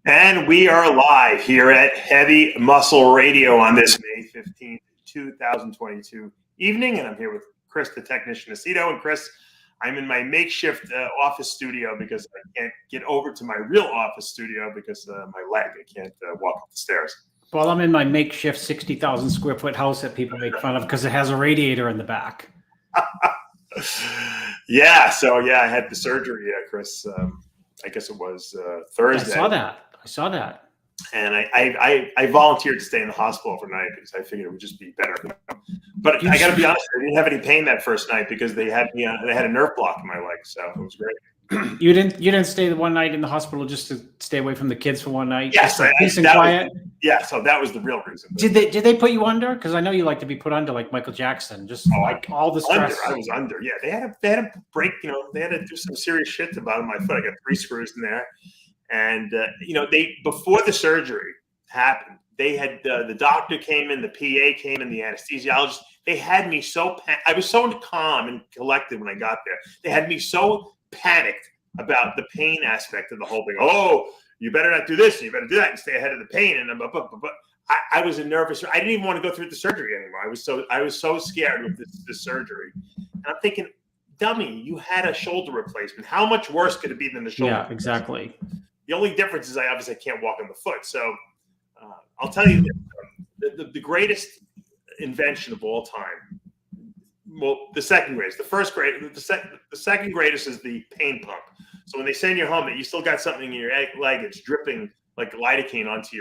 And we are live here at Heavy Muscle Radio on this May 15th, 2022 evening. And I'm here with Chris, the technician Aceto. And Chris, I'm in my makeshift office studio because I can't get over to my real office studio because my leg, I can't walk up the stairs. Well, I'm in my makeshift 60,000 square foot house that people make fun of because it has a radiator in the back. Yeah. So, yeah, I had the surgery, Chris. I guess it was Thursday. I saw that. And I volunteered to stay in the hospital overnight because I figured it would just be better. But I got to be honest, I didn't have any pain that first night because they had me they had a nerve block in my leg, so it was great. You didn't stay the one night in the hospital just to stay away from the kids for one night? Yes, peace and quiet. So that was the real reason. Did they put you under? Because I know you like to be put under like Michael Jackson. Just all the stress. I was under. Yeah, they had to break. They had to do some serious shit to the bottom of my foot. I got 3 screws in there. And, they before the surgery happened, they had the doctor came in, the PA came in, the anesthesiologist. They had me I was so calm and collected when I got there. They had me so panicked about the pain aspect of the whole thing. Oh, you better not do this, and you better do that, and stay ahead of the pain. And I was nervous. I didn't even want to go through the surgery anymore. I was so scared with this surgery. And I'm thinking, dummy, you had a shoulder replacement. How much worse could it be than the shoulder? Yeah, exactly. The only difference is I obviously can't walk on the foot. So I'll tell you the greatest invention of all time. Well, the second greatest. The second greatest is the pain pump. So when they send you home, that you still got something in your leg, it's dripping like lidocaine onto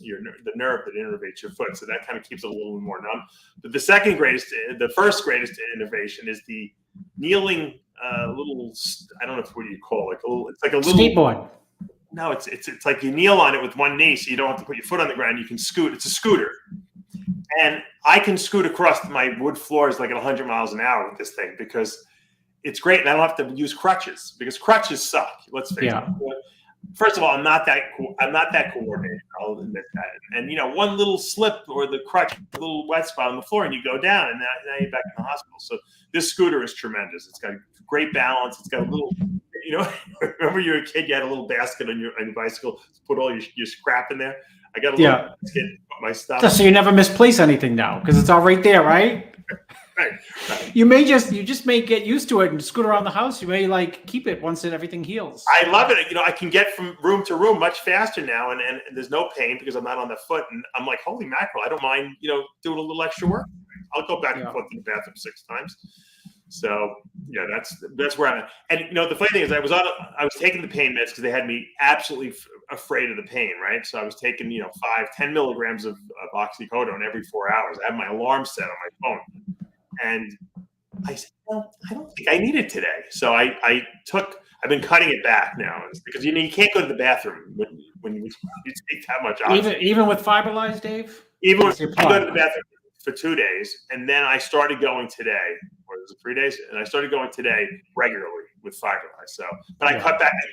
the nerve that innervates your foot. So that kind of keeps it a little more numb. But the first greatest innovation is the kneeling little. I don't know what you call it. It's like a little skateboard. No, it's like you kneel on it with one knee, so you don't have to put your foot on the ground. You can scoot. It's a scooter, and I can scoot across my wood floors like at 100 miles an hour with this thing because it's great, and I don't have to use crutches because crutches suck. Let's face it. First of all, I'm not that coordinated. I'll admit that. And one little slip or the crutch, a little wet spot on the floor, and you go down, and now you're back in the hospital. So this scooter is tremendous. It's got great balance. It's got a little. Remember you were a kid, you had a little basket on your bicycle to put all your scrap in there. I got a little basket, put my stuff. So you never misplace anything now because it's all right there, right? Right. You just may get used to it and scoot around the house. You may keep it once everything heals. I love it. I can get from room to room much faster now, and there's no pain because I'm not on the foot. And I'm like, holy mackerel! I don't mind, doing a little extra work. I'll go back and forth to the bathroom 6 times. So yeah, that's where I'm at. And the funny thing is, I was taking the pain meds because they had me absolutely afraid of the pain, right? So I was taking 5-10 milligrams of oxycodone every 4 hours. I have my alarm set on my phone, and I said, well, I don't think I need it today. So I've been cutting it back now because you can't go to the bathroom when you take that much oxygen. Even with Fiberlize, Dave. Even when you go to the bathroom for 2 days, and then I started going today. Or was it 3 days? And I started going today regularly with Fiberlize. So, but I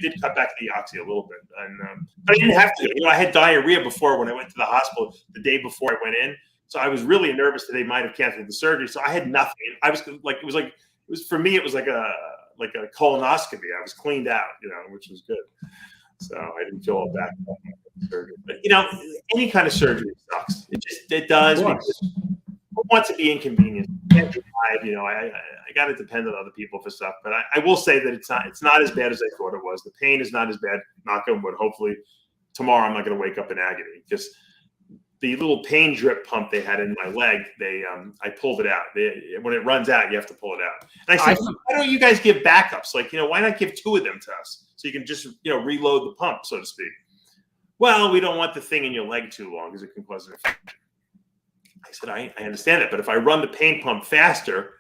did cut back the oxy a little bit, and but I didn't have to. I had diarrhea before when I went to the hospital the day before I went in. So I was really nervous that they might have canceled the surgery. So I had nothing. I was like, it was for me. It was like a colonoscopy. I was cleaned out, which was good. So I didn't feel all bad about my surgery. But any kind of surgery sucks. It does. Who wants to be inconvenienced? Can't drive, I got to depend on other people for stuff. But I will say that it's not as bad as I thought it was. The pain is not as bad. Knock on wood. Hopefully tomorrow I'm not going to wake up in agony. Just the little pain drip pump they had in my leg, I pulled it out. When it runs out, you have to pull it out. And I said, why don't you guys give backups? Why not give 2 of them to us so you can just reload the pump, so to speak? Well, we don't want the thing in your leg too long because it can cause an infection. I said, I understand that, but if I run the pain pump faster,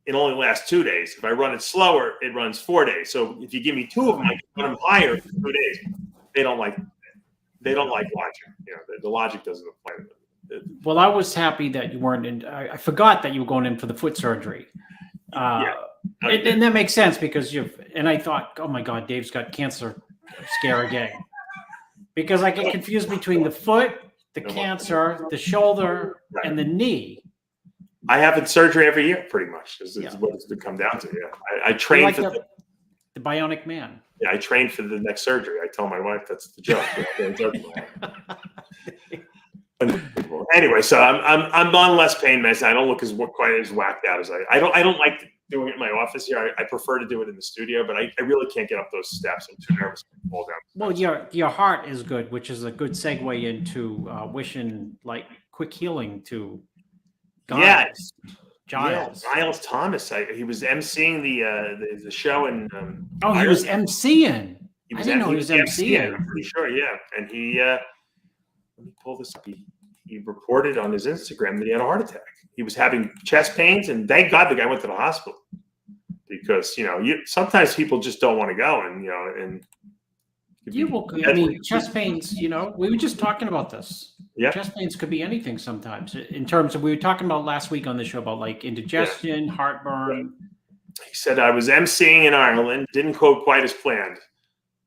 it only lasts 2 days. If I run it slower, it runs 4 days. So if you give me 2 of them, I can run them higher for 2 days. They don't like logic. The logic doesn't apply to them. Well, I was happy that you weren't in. I forgot that you were going in for the foot surgery. And that makes sense because and I thought, oh my God, Dave's got cancer scare again. Because I get confused between the foot, the cancer, the shoulder, and the knee. I have surgery every year, pretty much. Is what it's come down to. Yeah, I train like for the bionic man. Yeah, I trained for the next surgery. I tell my wife that's the joke. Anyway, so I'm on less pain meds. I don't look quite as whacked out as I don't like doing it in my office here. I prefer to do it in the studio, but I really can't get up those steps. I'm too nervous to fall down. Well, your heart is good, which is a good segue into wishing like quick healing to Giles. Giles Thomas. He was emceeing the show, and he was emceeing. I didn't know he was emceeing. I'm pretty sure, yeah. And he let me pull this up. He reported on his Instagram that he had a heart attack. He was having chest pains, and thank God the guy went to the hospital, because sometimes people just don't want to go, and chest pains. We were just talking about this. Yeah. Chest pains could be anything sometimes. In terms of, we were talking about last week on the show about like indigestion, heartburn. He said, I was emceeing in Ireland, didn't go quite as planned.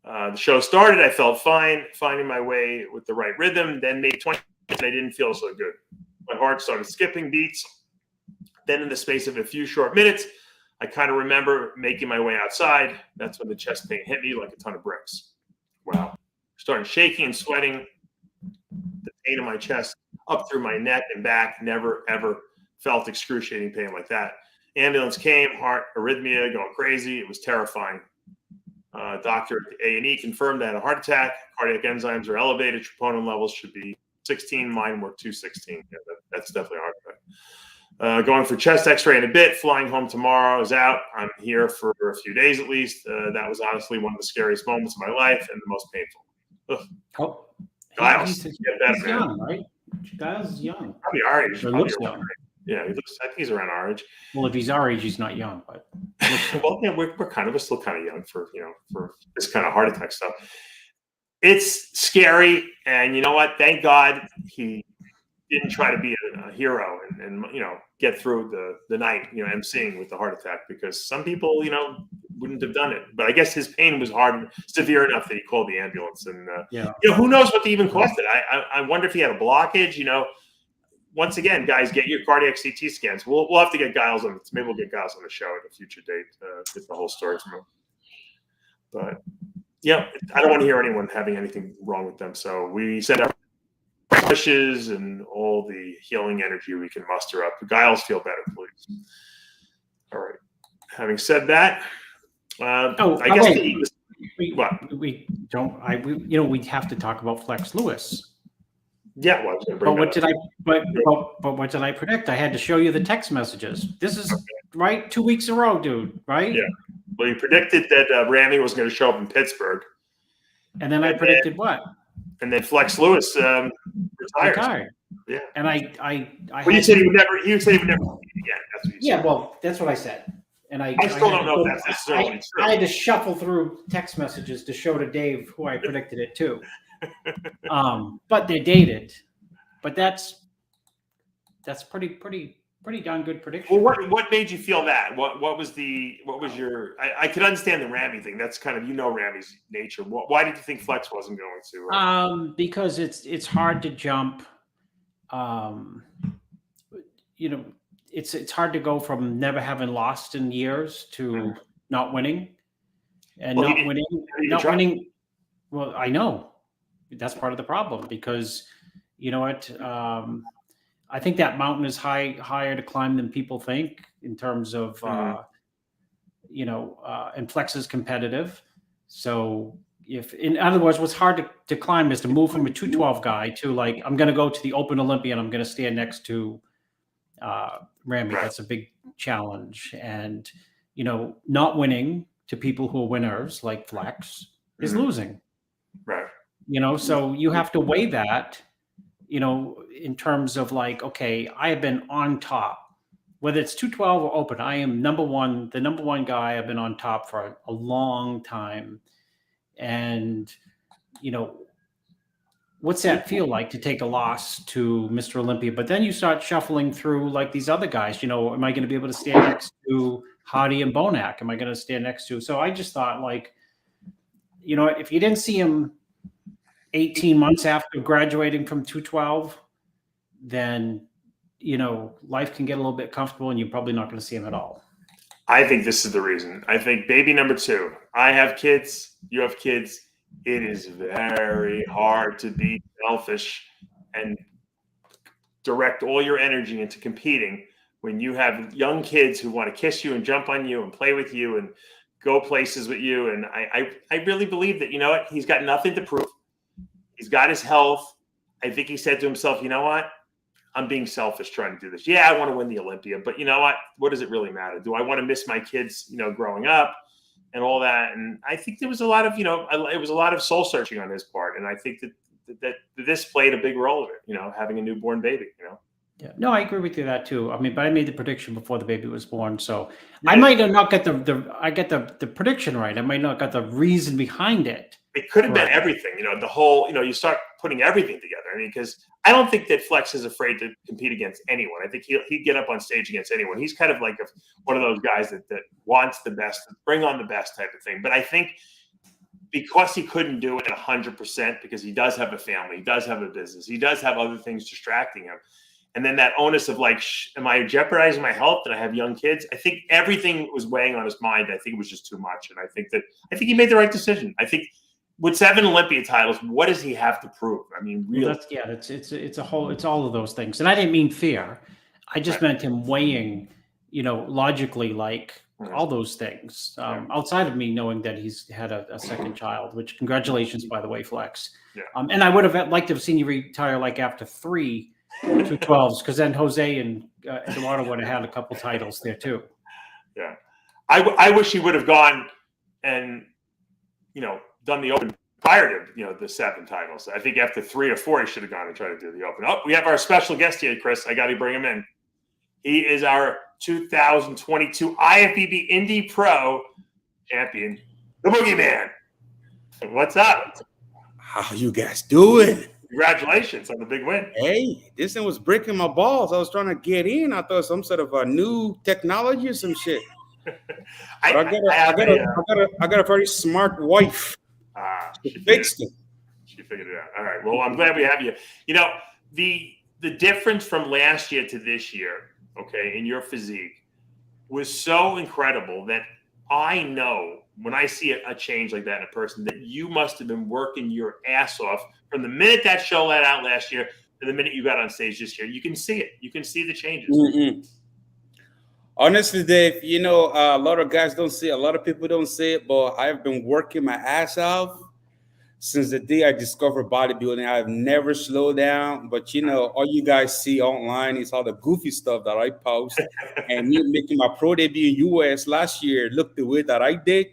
The show started, I felt fine, finding my way with the right rhythm. Then maybe 20 minutes, I didn't feel so good. My heart started skipping beats. Then in the space of a few short minutes, I kind of remember making my way outside. That's when the chest pain hit me like a ton of bricks. Wow. Started shaking and sweating. The pain in my chest up through my neck and back. Never, ever felt excruciating pain like that. Ambulance came, heart arrhythmia, going crazy. It was terrifying. Doctor at the A&E confirmed I had a heart attack. Cardiac enzymes are elevated. Troponin levels should be 16. Mine were 216. Yeah, that's definitely a heart attack. Going for chest x-ray in a bit. Flying home tomorrow is out. I'm here for a few days at least. That was honestly one of the scariest moments of my life and the most painful. Ugh. Giles, he's young, right? Giles is young. Probably our age. Looks young. Yeah, I think he's around our age. Well, if he's our age, he's not young, but well, yeah, we're still kind of young for this kind of heart attack stuff. It's scary, and you know what? Thank God he didn't try to be a hero and get through the night, emceeing with the heart attack, because some people, wouldn't have done it. But I guess his pain was severe enough that he called the ambulance, and who knows what they even caused it. I wonder if he had a blockage. Once again, guys, get your cardiac CT scans. We'll have to get Giles on. Maybe we'll get Giles on the show at a future date. Get the whole story from him. But I don't want to hear anyone having anything wrong with them. So we send our wishes and all the healing energy we can muster up. Giles, feel better, please. All right. Having said that, I guess we don't. We have to talk about Flex Lewis. Yeah, well, but what did I predict? I had to show you the text messages. This is right 2 weeks in a row, dude. Right? Yeah. Well, you predicted that Ramy was going to show up in Pittsburgh, and then I predicted what? And then Flex Lewis retired. Yeah. And I you said he would never. You said he would never again. That's what you said. Well, that's what I said. And I still don't know if that's necessarily true. I had to shuffle through text messages to show to Dave who I predicted it to. But they're dated. But that's pretty darn good prediction. Well, what made you feel that? What was your? I could understand the Ramy thing. That's kind of Ramy's nature. Why did you think Flex wasn't going to? Because it's hard to jump. It's hard to go from never having lost in years to not winning, and not winning. Well, I know that's part of the problem, because you know what? I think that mountain is higher to climb than people think in terms of, and Flex is competitive. So in other words, what's hard to climb is to move from a 212 guy to like, I'm going to go to the Open Olympia and I'm going to stand next to Ramy. That's a big challenge. And, not winning to people who are winners like Flex is losing. Right. So you have to weigh that, in terms of like, okay, I have been on top, whether it's 212 or Open, I am the number one guy. I've been on top for a long time. And, what's that feel like to take a loss to Mr. Olympia? But then you start shuffling through like these other guys, am I going to be able to stand next to Hardy and Bonac? Am I going to stand next to? So I just thought like, if you didn't see him 18 months after graduating from 212, then, life can get a little bit comfortable and you're probably not going to see him at all. I think this is the reason. I think baby number 2. I have kids. You have kids. It is very hard to be selfish and direct all your energy into competing when you have young kids who want to kiss you and jump on you and play with you and go places with you. And I really believe that, you know what, he's got nothing to prove. He's got his health. I think he said to himself, you know what, I'm being selfish trying to do this. Yeah, I want to win the Olympia, but you know what does it really matter? Do I want to miss my kids, you know, growing up and all that? And I think there was a lot of, you know, it was a lot of soul searching on his part. And I think that this played a big role of it, you know, having a newborn baby, you know? Yeah, no, I agree with you that too. I mean, but I made the prediction before the baby was born, so I might have not get the prediction right. I might not got the reason behind it. It could have been everything, you know, the whole, you know, you start putting everything together. I mean, because I don't think that Flex is afraid to compete against anyone. I think he'd get up on stage against anyone. He's kind of like one of those guys that wants the best, bring on the best type of thing. But I think because he couldn't do it at 100%, because he does have a family, he does have a business, he does have other things distracting him. And then that onus of like, am I jeopardizing my health? Did I have young kids? I think everything was weighing on his mind. I think it was just too much. And I think he made the right decision. I think with 7 Olympia titles, what does he have to prove? I mean, really? Well, it's all of those things. And I didn't mean fear. I just meant him weighing, you know, logically, like all those things outside of me knowing that he's had a second child, which congratulations, by the way, Flex. Yeah. And I would have liked to have seen you retire like after 3 212s, because then Jose and Eduardo would have had a couple titles there too. Yeah, I wish he would have gone and, you know, done the Open prior to, you know, the 7 titles. I think after 3 or 4 he should have gone and tried to do the Open. Oh, we have our special guest here, Chris. I got to bring him in. He is our 2022 IFBB Indy Pro champion, the Boogeyman. What's up? How you guys doing? Congratulations on the big win. Hey, this thing was breaking my balls. I was trying to get in. I thought some sort of a new technology or some shit. I got a very smart wife. She fixed it. She figured it out. All right. Well, I'm glad we have you. You know, the difference from last year to this year, okay, in your physique was so incredible that I know when I see a change like that in a person that you must have been working your ass off from the minute that show let out last year to the minute you got on stage this year. You can see it. You can see the changes. Mm-hmm. Honestly, Dave, you know, a lot of guys don't see it. A lot of people don't see it, but I've been working my ass off since the day I discovered bodybuilding. I've never slowed down, but you know, all you guys see online is all the goofy stuff that I post. And me making my pro debut in US last year, look the way that I did.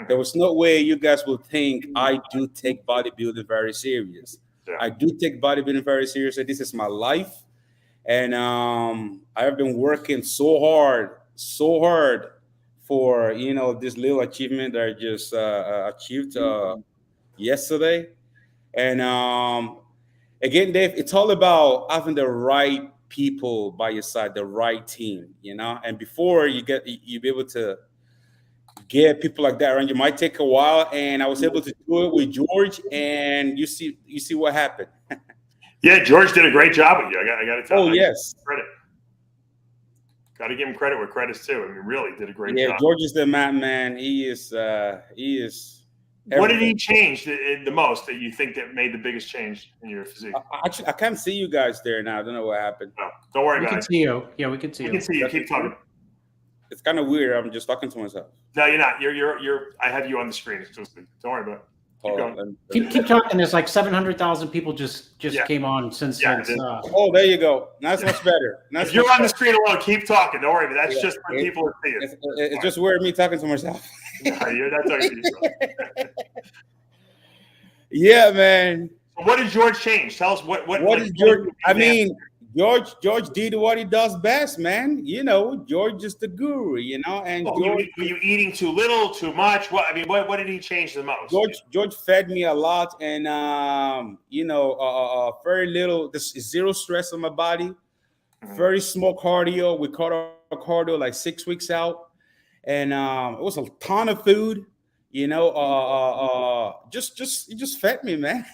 There was no way you guys will think I do take bodybuilding very serious. Yeah. I do take bodybuilding very seriously. This is my life. And I have been working so hard for, you know, this little achievement that I just achieved yesterday. And again, Dave, it's all about having the right people by your side, the right team, you know. And before you be able to get people like that around you, might take a while. And I was able to do it with George, and you see what happened. Yeah, George did a great job with you. I got to tell you. Oh, yes. Credit. Got to give him credit where credit's due. I mean, really did a great job. Yeah, George is the man. He is. Everything. What did he change the most that you think that made the biggest change in your physique? Actually, I can't see you guys there now. I don't know what happened. No, don't worry about it. We can see you. Yeah, we can see you. We can see you. Keep talking. It's kind of weird. I'm just talking to myself. No, you're not. You're. I have you on the screen exclusively. Don't worry about it. Keep going. Keep talking. There's like 700,000 people just came on since. Oh, there you go. That's much better. If you're on the screen alone, keep talking. Don't worry. That's just for people to see it. It's just weird me talking to myself. No, you're not talking to yourself. Yeah, man. So what did George change? Tell us what is George? I mean, George did what he does best, man. You know, George is the guru, you know. And were you eating too little, too much? What did he change the most? George fed me a lot, and you know, very little. There's zero stress on my body. Mm-hmm. Very small cardio. We caught our cardio like 6 weeks out, and it was a ton of food. You know, just fed me, man.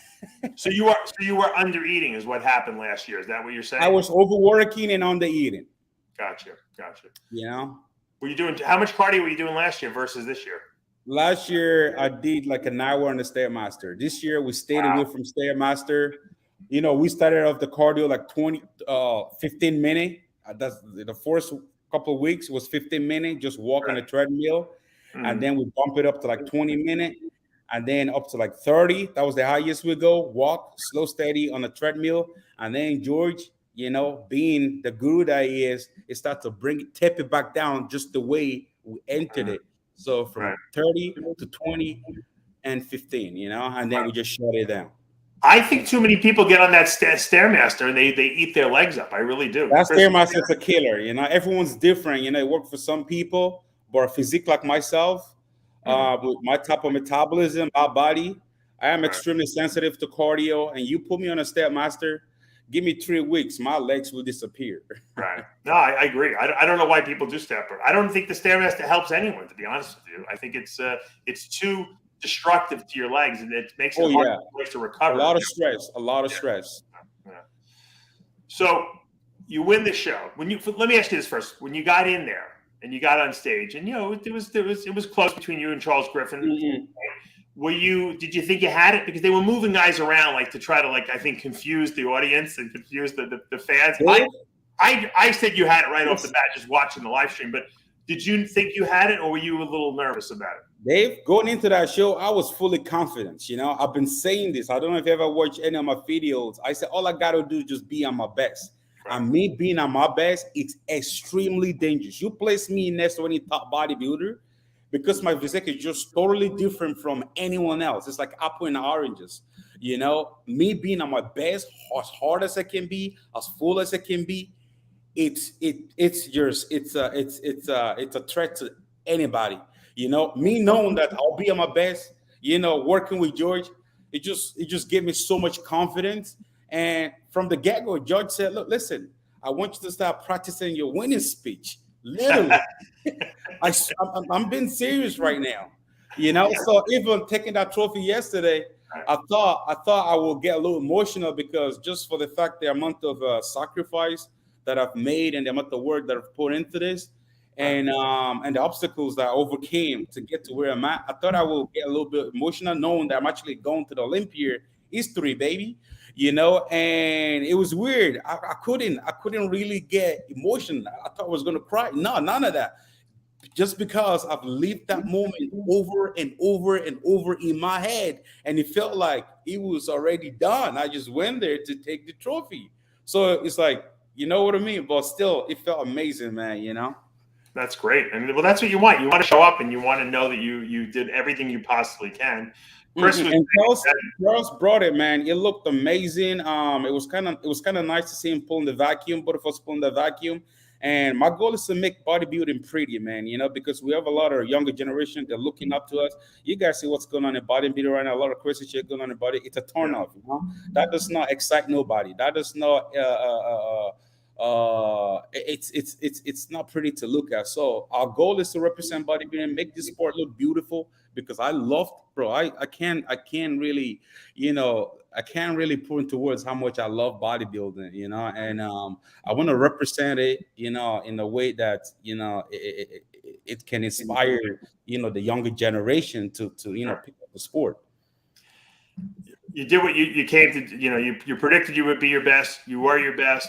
So you were under eating is what happened last year. Is that what you're saying? I was overworking and under eating. Gotcha. You know? Were you doing, how much cardio were you doing last year versus this year? Last year, I did like an hour on the Stairmaster. This year, we stayed away from Stairmaster. You know, we started off the cardio like 15 minutes. That's the first couple of weeks was 15 minutes, just walk on the treadmill. And then we bump it up to like 20 minutes and then up to like 30. That was the highest we go. Walk, slow, steady on the treadmill. And then George, you know, being the guru that he is, it starts to tap it back down just the way we entered it. So from 30 to 20 and 15, you know, and then we just shut it down. I think too many people get on that Stairmaster and they eat their legs up. I really do. That Stairmaster is a killer. You know, everyone's different. You know, it worked for some people, but a physique like myself, with my type of metabolism, my body, I am extremely sensitive to cardio. And you put me on a Stairmaster, give me 3 weeks, my legs will disappear. Right. No, I agree. I don't know why people do Stairmaster. I don't think the Stairmaster helps anyone, to be honest with you. I think it's too destructive to your legs, and it makes it hard to recover. A lot of stress. Yeah. So you win the show. Let me ask you this first. When you got in there and you got on stage, and you know it was close between you and Charles Griffin. Did you think you had it? Because they were moving guys around like to try to I think confuse the audience and confuse the fans. I said you had it right off the bat just watching the live stream, but did you think you had it, or were you a little nervous about it? Dave, going into that show, I was fully confident. You know, I've been saying this. I don't know if you ever watched any of my videos. I said, all I got to do is just be on my best. Right. And me being on my best, it's extremely dangerous. You place me next to any top bodybuilder, because my physique is just totally different from anyone else. It's like apple and oranges. You know, me being on my best, as hard as I can be, as full as I can be, it's a threat to anybody. You know, me knowing that I'll be at my best, you know, working with George, it just gave me so much confidence. And from the get-go, George said, look, listen, I want you to start practicing your winning speech. Literally. I'm being serious right now. You know, so even taking that trophy yesterday, I thought I will get a little emotional, because just for the fact the amount of sacrifice that I've made and the amount of work that I've put into this, and the obstacles that I overcame to get to where I'm at, I thought I will get a little bit emotional knowing that I'm actually going to the Olympia history, baby. You know, and it was weird. I couldn't really get emotional. I thought I was gonna cry. No, none of that. Just because I've lived that moment over and over and over in my head, and it felt like it was already done. I just went there to take the trophy. So it's like, you know what I mean? But still, it felt amazing, man, you know? That's great. I mean, well, that's what you want. You want to show up and you want to know that you did everything you possibly can. Chris Charles brought it, man. It looked amazing. It was kind of nice to see him pulling the vacuum, both of us pulling the vacuum. And my goal is to make bodybuilding pretty, man, you know, because we have a lot of younger generation. They're looking up to us. You guys see what's going on in bodybuilding right now. A lot of crazy shit going on in body. It's a turn off, you know. That does not excite nobody. That does not it's not pretty to look at. So our goal is to represent bodybuilding, make this sport look beautiful, because I love, bro. I can't really, you know, I can't really put into words how much I love bodybuilding, you know, and I want to represent it, you know, in a way that, you know, it can inspire, you know, the younger generation to you know, pick up the sport. You did what you came to, you know, you predicted you would be your best. You were your best.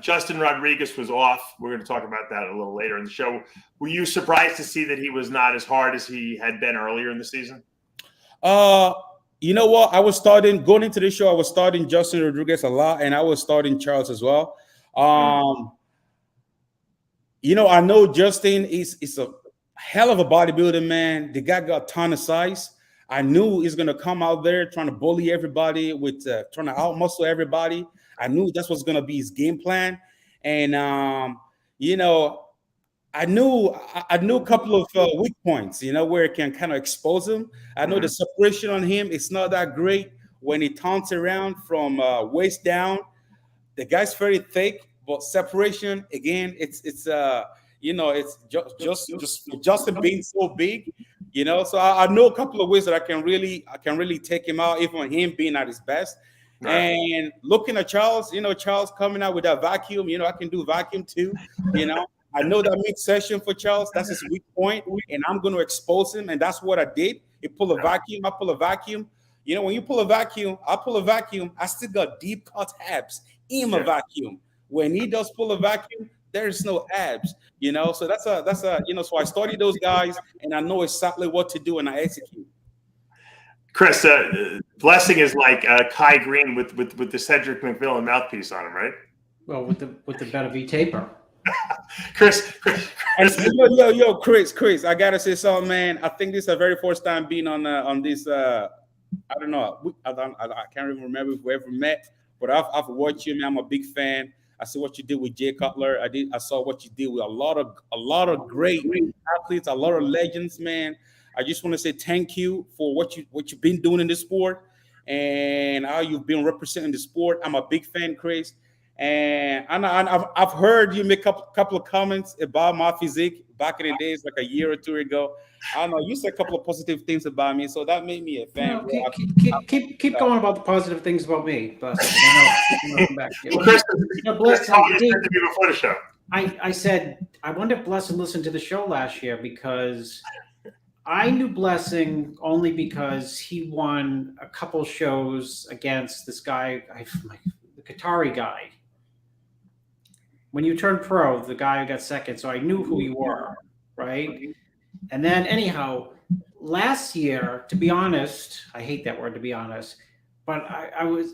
Justin Rodriguez was off. We're going to talk about that a little later in the show. Were you surprised to see that he was not as hard as he had been earlier in the season? You know what? Going into the show, I was starting Justin Rodriguez a lot, and I was starting Charles as well. You know, I know Justin is a hell of a bodybuilder, man. The guy got a ton of size. I knew he's going to come out there trying to bully everybody, with trying to outmuscle everybody. I knew that's what's going to be his game plan. And, you know, I knew a couple of weak points, you know, where it can kind of expose him. I know the separation on him is not that great when he taunts around from waist down. The guy's very thick, but separation, again, it's you know, it's just Justin being so big, you know. So I know a couple of ways that I can really take him out, even him being at his best. Right. And looking at Charles, you know, Charles coming out with that vacuum, you know, I can do vacuum too, you know. I know that mid-session for Charles, that's his weak point, and I'm going to expose him, and that's what I did. He pull a vacuum, I pull a vacuum. You know, when you pull a vacuum, I pull a vacuum, I still got deep cut abs in my vacuum. When he does pull a vacuum, there's no abs, you know. So that's a you know, so I study those guys and I know exactly what to do and I execute. Chris, Blessing is like Kai Green with the Cedric McMillan mouthpiece on him, right? Well, with the better V taper. Chris, Chris, I gotta say something, man. I think this is the very first time being on this. I don't know. I can't even remember if we ever met, but I've watched you, man. I'm a big fan. I see what you did with Jay Cutler. I saw what you did with a lot of great athletes, a lot of legends, man. I just want to say thank you for what you've been doing in the sport and how you've been representing the sport. I'm a big fan, Chris, and I've heard you make a couple of comments about my physique back in the days, like a year or two ago. I don't know. You said a couple of positive things about me, so that made me a fan. Keep going about the positive things about me. But Chris, before the show, I said I wonder if Blessing listened to the show last year because I knew Blessing only because he won a couple shows against this guy, the Qatari guy. When you turned pro, the guy who got second, so I knew who you were, right? And then anyhow, last year, to be honest, I hate that word, to be honest, but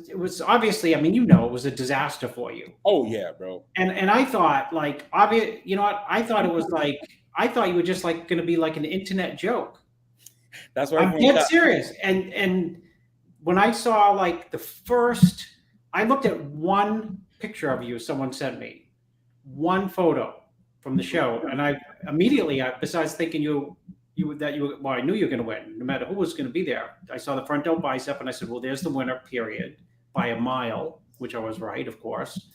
it was obviously, I mean, you know, it was a disaster for you. Oh yeah, bro. And I thought like, obvious, you know what? I thought it was like, I thought you were just like going to be like an internet joke. That's what I'm dead serious. And when I saw like the first, I looked at one picture of you someone sent me, one photo from the show, and I immediately, besides thinking well, I knew you were going to win, no matter who was going to be there. I saw the front delt bicep, and I said, well, there's the winner, period, by a mile, which I was right, of course.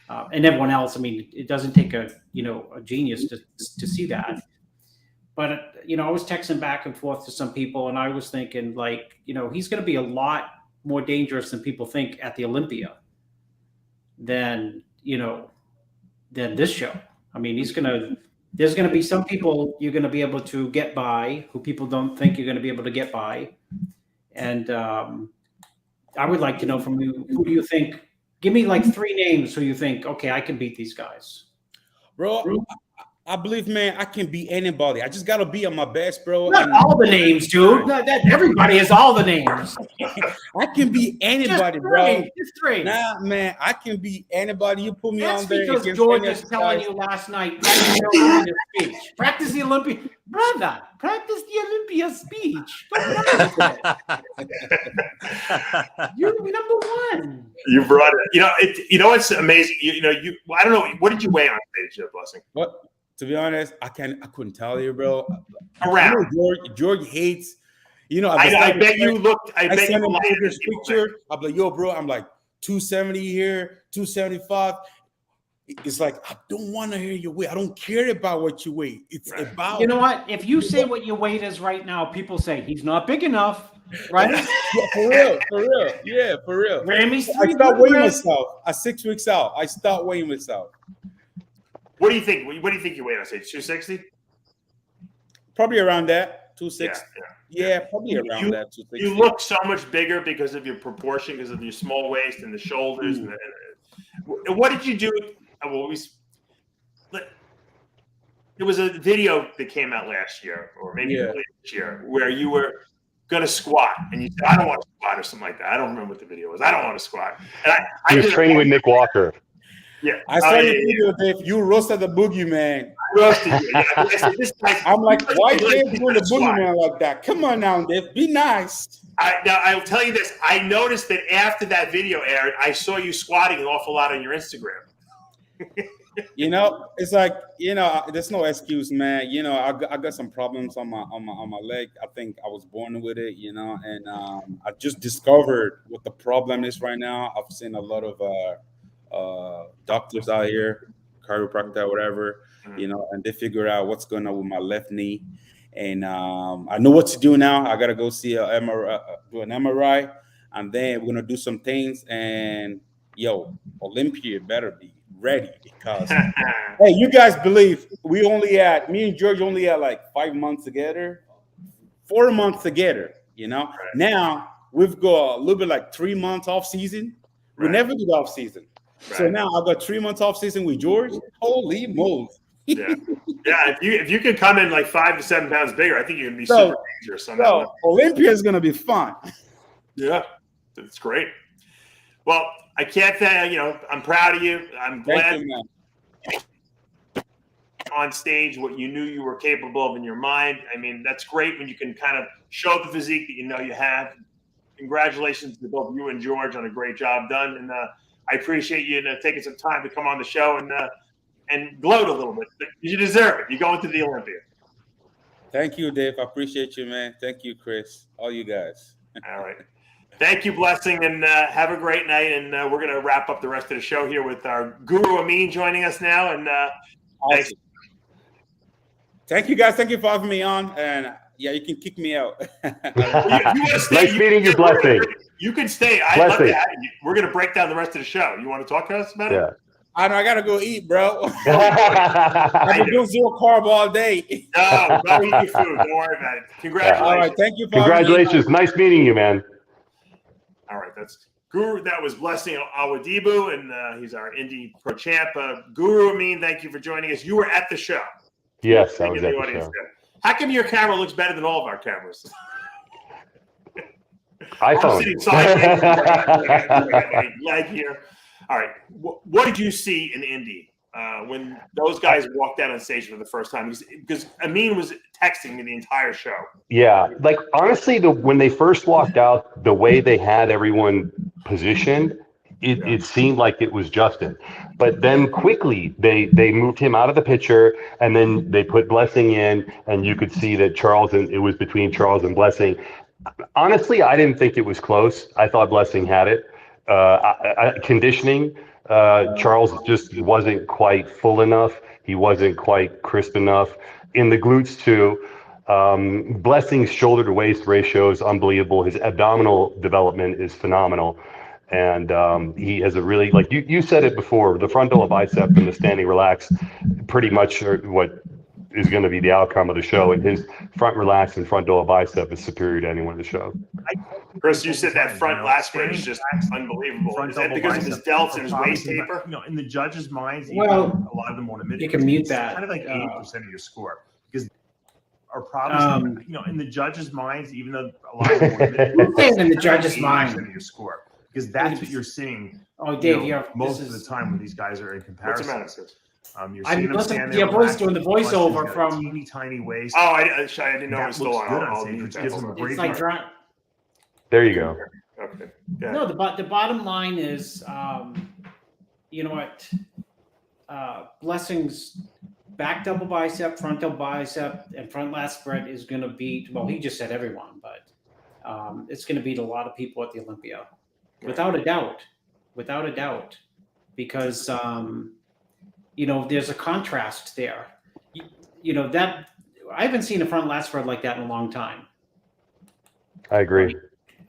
And everyone else, I mean, it doesn't take a genius to see that. But, I was texting back and forth to some people, and I was thinking, like, he's going to be a lot more dangerous than people think at the Olympia than this show. I mean, there's going to be some people you're going to be able to get by who people don't think you're going to be able to get by. And I would like to know from you, who do you think, give me like 3 names who you think, okay, I can beat these guys. Bro, I believe, man, I can beat anybody. I just got to be on my best, bro. Not all the names, dude. Everybody has all the names. I can beat anybody, bro. Just 3. Nah, man, I can beat anybody. You put me That's on there. That's because George is telling you last night, practice the Olympia speech. Practice the Olympia. Brother, practice the Olympia speech. You're number 1. You brought it. You know what's amazing? I don't know. What did you weigh on stage, Blessing? What? To be honest, I couldn't tell you, bro. Around. George hates. I bet you looked. I bet you looked at this picture. I'm like, yo, bro. I'm like 270 here, 275. It's like, I don't want to hear your weight. I don't care about what you weigh. It's about. You know what? If you say what your weight is right now, people say he's not big enough, right? Yeah, for real. Yeah, for real. Grammy's I start weighing myself. At 6 weeks out, I start weighing myself. What do you think? What do you think you weigh on stage? 260? Probably around that. 260. Yeah, probably around that. 260. You look so much bigger because of your proportion, because of your small waist and the shoulders. And what did you do? There was a video that came out last year, or maybe this year, where you were going to squat, and you said, "I don't want to squat," or something like that. I don't remember what the video was. I don't want to squat. And he was training with Nick Walker. Yeah, I saw the video, Dave. You roasted the boogeyman. Roasted you. Yeah. I said, this guy, I'm like, why Dave doing the boogeyman like that? Come on now, Dave. Be nice. Now, I'll tell you this. I noticed that after that video aired, I saw you squatting an awful lot on your Instagram. It's like, there's no excuse, man. I got some problems on my leg. I think I was born with it, and I just discovered what the problem is right now. I've seen a lot of doctors out here, chiropractor, whatever, and they figure out what's going on with my left knee. And I know what to do now. I got to go see do an MRI, and then we're going to do some things. And Olympia better be ready because hey, you guys believe me and George only had like 5 months together, 4 months together, you know. Right. Now we've got a little bit like 3 months off season. We Right. never did off season. Right. So now I've got 3 months off season with George. Holy moly. Yeah. Yeah. If you could come in like 5 to 7 pounds bigger, I think you're gonna be super dangerous on that one. Olympia is gonna be fun. Yeah, it's great. Well, I can't thank you. I'm proud of you. I'm glad Thank you, man. on stage what you knew you were capable of in your mind. I mean, that's great when you can kind of show the physique that you know you have. Congratulations to both you and George on a great job done, and I appreciate you taking some time to come on the show and gloat a little bit. You deserve it. You're going to the Olympia. Thank you, Dave. I appreciate you, man. Thank you, Chris. All you guys. All right. Thank you, Blessing, and have a great night. And we're going to wrap up the rest of the show here with our Guru Ameen joining us now. And thanks. Thank you, guys. Thank you for having me on. And yeah, you can kick me out. Nice meeting you, Blessing. You can stay. I'd love to have you. We're going to break down the rest of the show. You want to talk to us about it? I know. I got to go eat, bro. I've been doing 0 carb all day. No, go eat your food. Don't worry about it. Congratulations. All right. Thank you. Congratulations. Nice meeting you, man. All right. That's Guru. That was Blessing Awodibu, and he's our Indy Pro champ. Guru Ameen, thank you for joining us. You were at the show. Yes, I was at the show. How come your camera looks better than all of our cameras? iPhone. Leg here. All right. What did you see in Indy when those guys walked out on stage for the first time? Because Ameen was texting me the entire show. Yeah, like honestly, when they first walked out, the way they had everyone positioned, it seemed like it was Justin. But then quickly they moved him out of the picture, and then they put Blessing in, and you could see that it was between Charles and Blessing. Honestly, I didn't think it was close. I thought Blessing had it. Conditioning, Charles just wasn't quite full enough. He wasn't quite crisp enough. In the glutes too, Blessing's shoulder to waist ratio is unbelievable. His abdominal development is phenomenal. And he has a really, like you said it before, the frontal bicep and the standing relax pretty much are what is going to be the outcome of the show. And his front relax and frontal bicep is superior to anyone in the show. Chris, you said that front last spread is just unbelievable. Is that because of his delts and his waist taper? In the judges' minds, well, a lot of them won't admit it. You can mute that. It's kind of like 80% of your score because our problems, in the judges' minds, even though a lot of them won't admit it, in the judges' mind of your score because that's what you're seeing. Oh, Dave, most of the time when these guys are in comparison. What's the matter? You're seeing them stand there. Your voice doing the voiceover from teeny tiny waist. Oh, I didn't know it was still looks good on on. stage, which gives them a it's break. like There you go. Okay. no. The bottom line is, you know what? Blessing's back double bicep, front double bicep, and front lat spread is going to beat. Well, he just said everyone, but it's going to beat a lot of people at the Olympia, without a doubt, because there's a contrast there. That I haven't seen a front lat spread like that in a long time. I agree.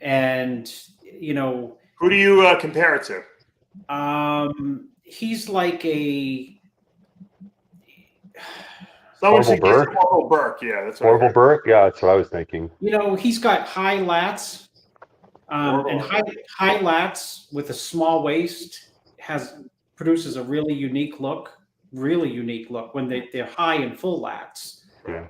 And who do you compare it to? He's like a Orville Burke? Orville Burke, yeah, that's what Orville Burke, yeah, that's what I was thinking. He's got high lats, and high lats with a small waist produces a really unique look when they're high and full lats. Yeah.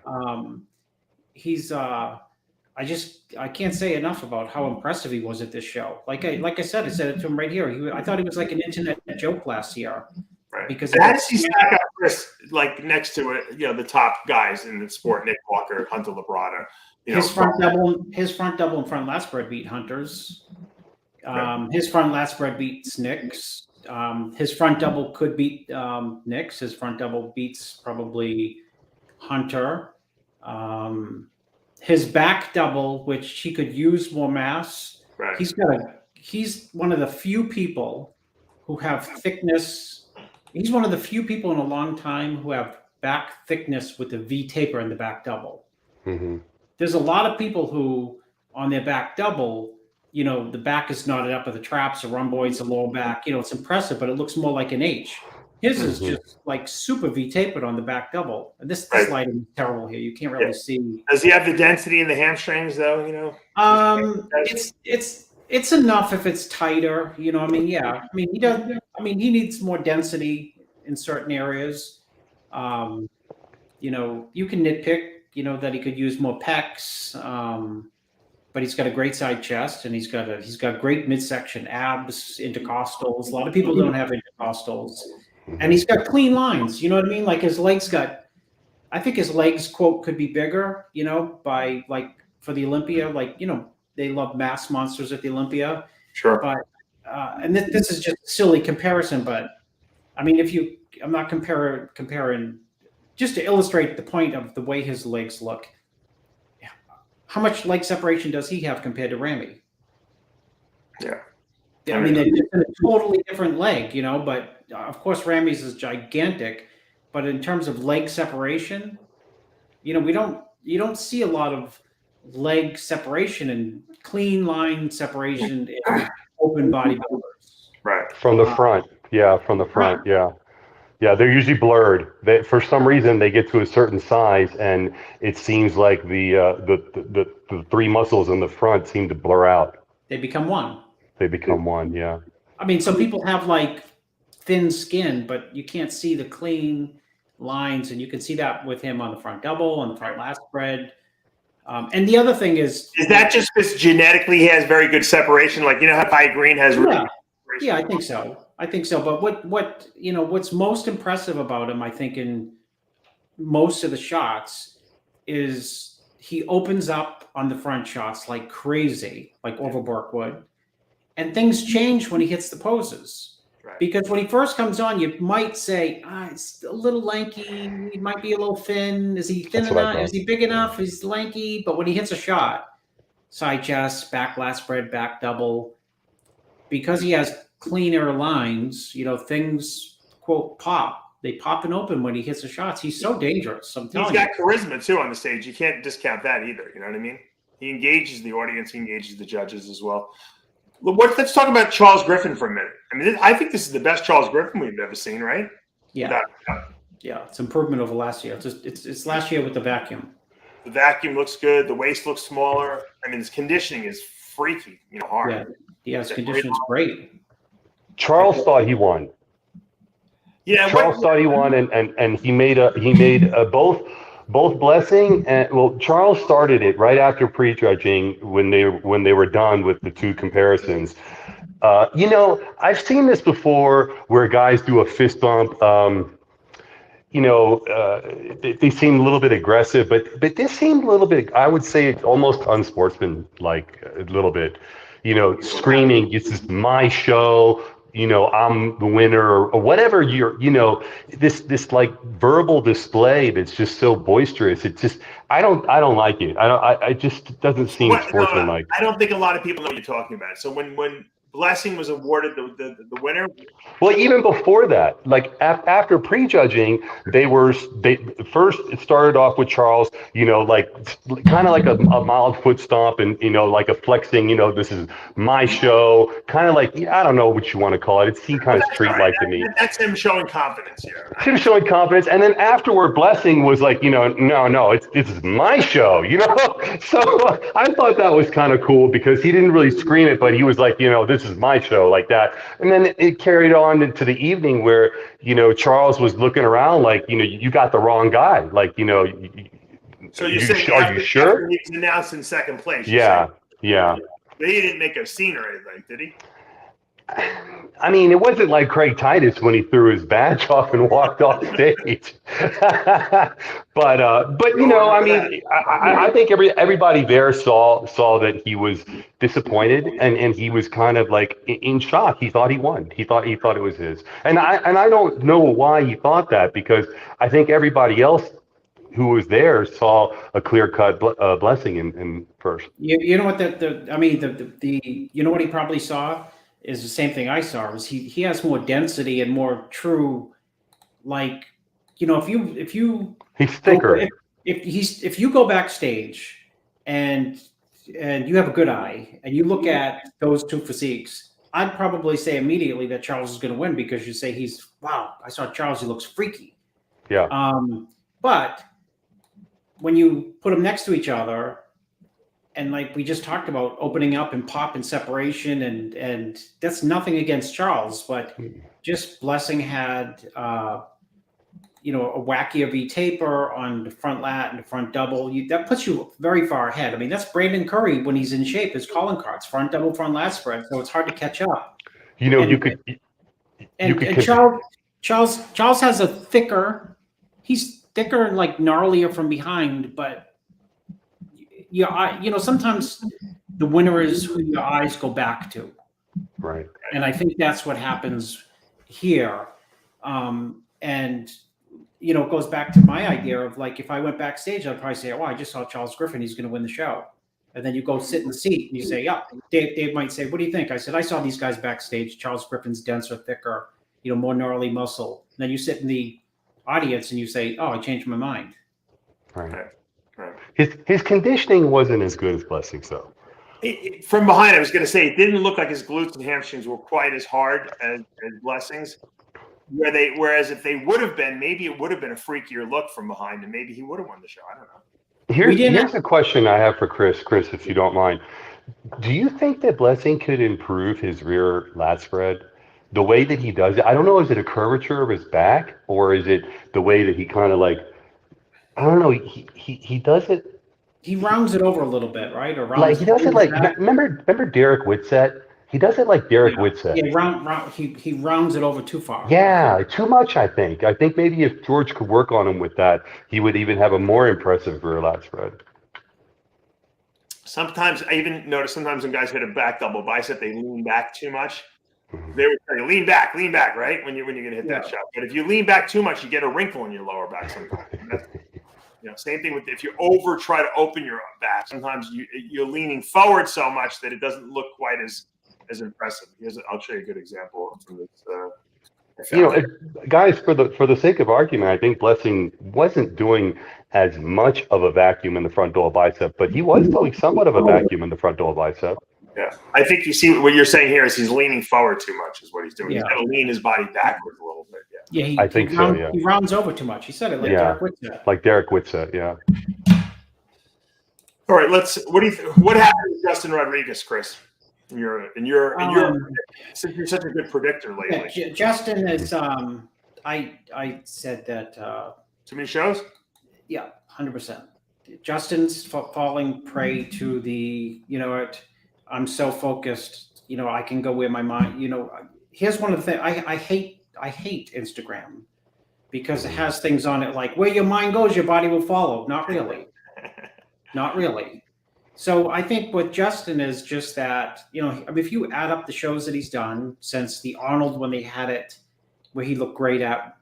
I can't say enough about how impressive he was at this show. Like I said it to him right here. I thought he was like an internet joke last year. Right. Because how does he stack up Chris like next to it? The top guys in the sport: Nick Walker, Hunter Labrada. His front double and front lat spread beat Hunter's. His front lat spread beats Nick's. His front double could beat Nick's. His front double beats probably Hunter. His back double, which he could use more mass. Right. He's one of the few people who have thickness. He's one of the few people in a long time who have back thickness with the V taper in the back double. Mm-hmm. There's a lot of people who, on their back double, the back is knotted up with the traps, the rhomboids, the lower back. It's impressive, but it looks more like an H. His is just like super V-tapered on the back double. And this lighting is terrible here. You can't really see. Does he have the density in the hamstrings though? You know, It's enough if it's tighter. You know, I mean, yeah. I mean, he does. I mean, he needs more density in certain areas. You know, you can nitpick. You know that he could use more pecs. But he's got a great side chest, and he's got great midsection abs, intercostals. A lot of people don't have intercostals. And he's got clean lines, you know what I mean? Like his legs I think his legs, quote, could be bigger, you know, by like for the Olympia, like, you know, they love mass monsters at the Olympia. Sure. But, and this is just a silly comparison, but I mean, I'm not comparing, just to illustrate the point of the way his legs look. How much leg separation does he have compared to Ramy? Yeah. I mean, it's a totally different leg, you know, but of course, Ramy's is gigantic. But in terms of leg separation, you know, you don't see a lot of leg separation and clean line separation in open bodybuilders. Right. From the front. Yeah, from the front. Yeah. Yeah, they're usually blurred. For some reason, they get to a certain size, and it seems like the three muscles in the front seem to blur out. They become one. Yeah. I mean, some people have like thin skin, but you can't see the clean lines, and you can see that with him on the front double, on the front last spread. And the other thing is that just because genetically he has very good separation? Like, you know how Ty Green has really yeah, I think so. But what you know, what's most impressive about him, I think, in most of the shots is he opens up on the front shots like crazy, like Overbrook would. And things change when he hits the poses. Right. Because when he first comes on, you might say, it's a little lanky. He might be a little thin. Is he thin enough? Is he big enough? He's lanky. But when he hits a shot, side chest, back last spread, back double, because he has cleaner lines, you know, things, quote, pop. They pop and open when he hits the shots. He's so dangerous. He's got charisma, too, on the stage. You can't discount that either. You know what I mean? He engages the audience. He engages the judges as well. Let's talk about Charles Griffin for a minute. I mean, I think this is the best Charles Griffin we've ever seen, right? Yeah. Yeah, it's improvement over last year. It's last year with the vacuum. The vacuum looks good. The waist looks smaller. I mean, his conditioning is freaky, you know, hard. Yeah, his conditioning's great. Charles thought he won. Yeah, Charles thought he won, and he made both Blessing and Charles started it right after prejudging when they were done with the two comparisons. You know, I've seen this before where guys do a fist bump. You know, they seem a little bit aggressive, but this seemed a little bit, I would say, almost unsportsmanlike a little bit. You know, screaming, "This is my show. You know, I'm the winner," or whatever. You know, this like verbal display that's just so boisterous. It just, I don't like it. I just doesn't seem sportsmanlike. I don't think a lot of people know what you're talking about. So when Blessing was awarded the winner. Well, even before that, like after prejudging, they first it started off with Charles, you know, like kind of like a mild foot stomp and, you know, like a flexing, you know, this is my show, kind of like, I don't know what you want to call it. It seemed kind of street-like to me. That's him showing confidence here. Him showing confidence. And then afterward, Blessing was like, you know, no, this is my show, you know? So I thought that was kind of cool because he didn't really scream it, but he was like, you know, this is my show, like that. And then it carried on into the evening where, you know, Charles was looking around like, you know, you got the wrong guy. Like, you know, so you're saying, are you sure? He was announced in second place. Yeah. But he didn't make a scene or anything, did he? I mean, it wasn't like Craig Titus when he threw his badge off and walked off stage. But you know, I mean, I think everybody there saw that he was disappointed and he was kind of like in shock. He thought he won. He thought it was his. And I don't know why he thought that, because I think everybody else who was there saw a clear-cut Blessing in first. You know what you know what he probably saw is the same thing I saw. Was he has more density and more true, like, you know, if you he's thicker. If you go backstage and you have a good eye and you look at those two physiques, I'd probably say immediately that Charles is going to win because you say wow, I saw Charles, he looks freaky. Yeah. But when you put them next to each other, and like we just talked about, opening up and pop and separation, and that's nothing against Charles, but just Blessing had a wackier V taper on the front lat and the front double. That puts you very far ahead. I mean, that's Brandon Curry when he's in shape, his calling cards, front double, front lat spread. So it's hard to catch up. Charles has a he's thicker and like gnarlier from behind, but sometimes the winner is who your eyes go back to. Right. And I think that's what happens here. It goes back to my idea of like, if I went backstage, I'd probably say, oh, I just saw Charles Griffin. He's going to win the show. And then you go sit in the seat and you say, yeah, Dave might say, what do you think? I said, I saw these guys backstage. Charles Griffin's denser, thicker, more gnarly muscle. And then you sit in the audience and you say, oh, I changed my mind. Right. His conditioning wasn't as good as Blessing's, though. From behind, I was going to say, it didn't look like his glutes and hamstrings were quite as hard as Blessing's. Whereas if they would have been, maybe it would have been a freakier look from behind, and maybe he would have won the show. I don't know. Here's a question I have for Chris. Chris, if you don't mind, do you think that Blessing could improve his rear lat spread the way that he does it? I don't know. Is it a curvature of his back, or is it the way that he kind of like? I don't know. He does it. He rounds it over a little bit, right? Or like he does it like remember Derek Whitsett? He does it like Derek Whitsett. Yeah, he rounds it over too far. Yeah, too much, I think. I think maybe if George could work on him with that, he would even have a more impressive rear lat spread. Sometimes I even notice when guys hit a back double bicep, they lean back too much. They would say, lean back, right? When you're going to hit that shot. But if you lean back too much, you get a wrinkle in your lower back sometimes. Same thing with if you try to open your back. Sometimes you're leaning forward so much that it doesn't look quite as impressive. I'll show you a good example from this. Guys, for the sake of argument, I think Blessing wasn't doing as much of a vacuum in the front double bicep, but he was doing somewhat of a vacuum in the front double bicep. Yeah, I think you see what you're saying here is he's leaning forward too much is what he's doing. Yeah. He's got to lean his body backwards a little bit. Yeah, I think so. Yeah, he rounds over too much. He said it like Derek Whitsett. Like Derek Whitsett. Yeah. All right, what happened to Justin Rodriguez, Chris? In your since you're such a good predictor lately. Yeah, Justin is I said that too many shows? Yeah, 100%. Justin's falling prey to the, I'm so focused, I can go where my mind, here's one of the things I hate Instagram because it has things on it like where your mind goes, your body will follow. Not really. Not really. So I think what Justin is just that, if you add up the shows that he's done since the Arnold when they had it, where he looked great at,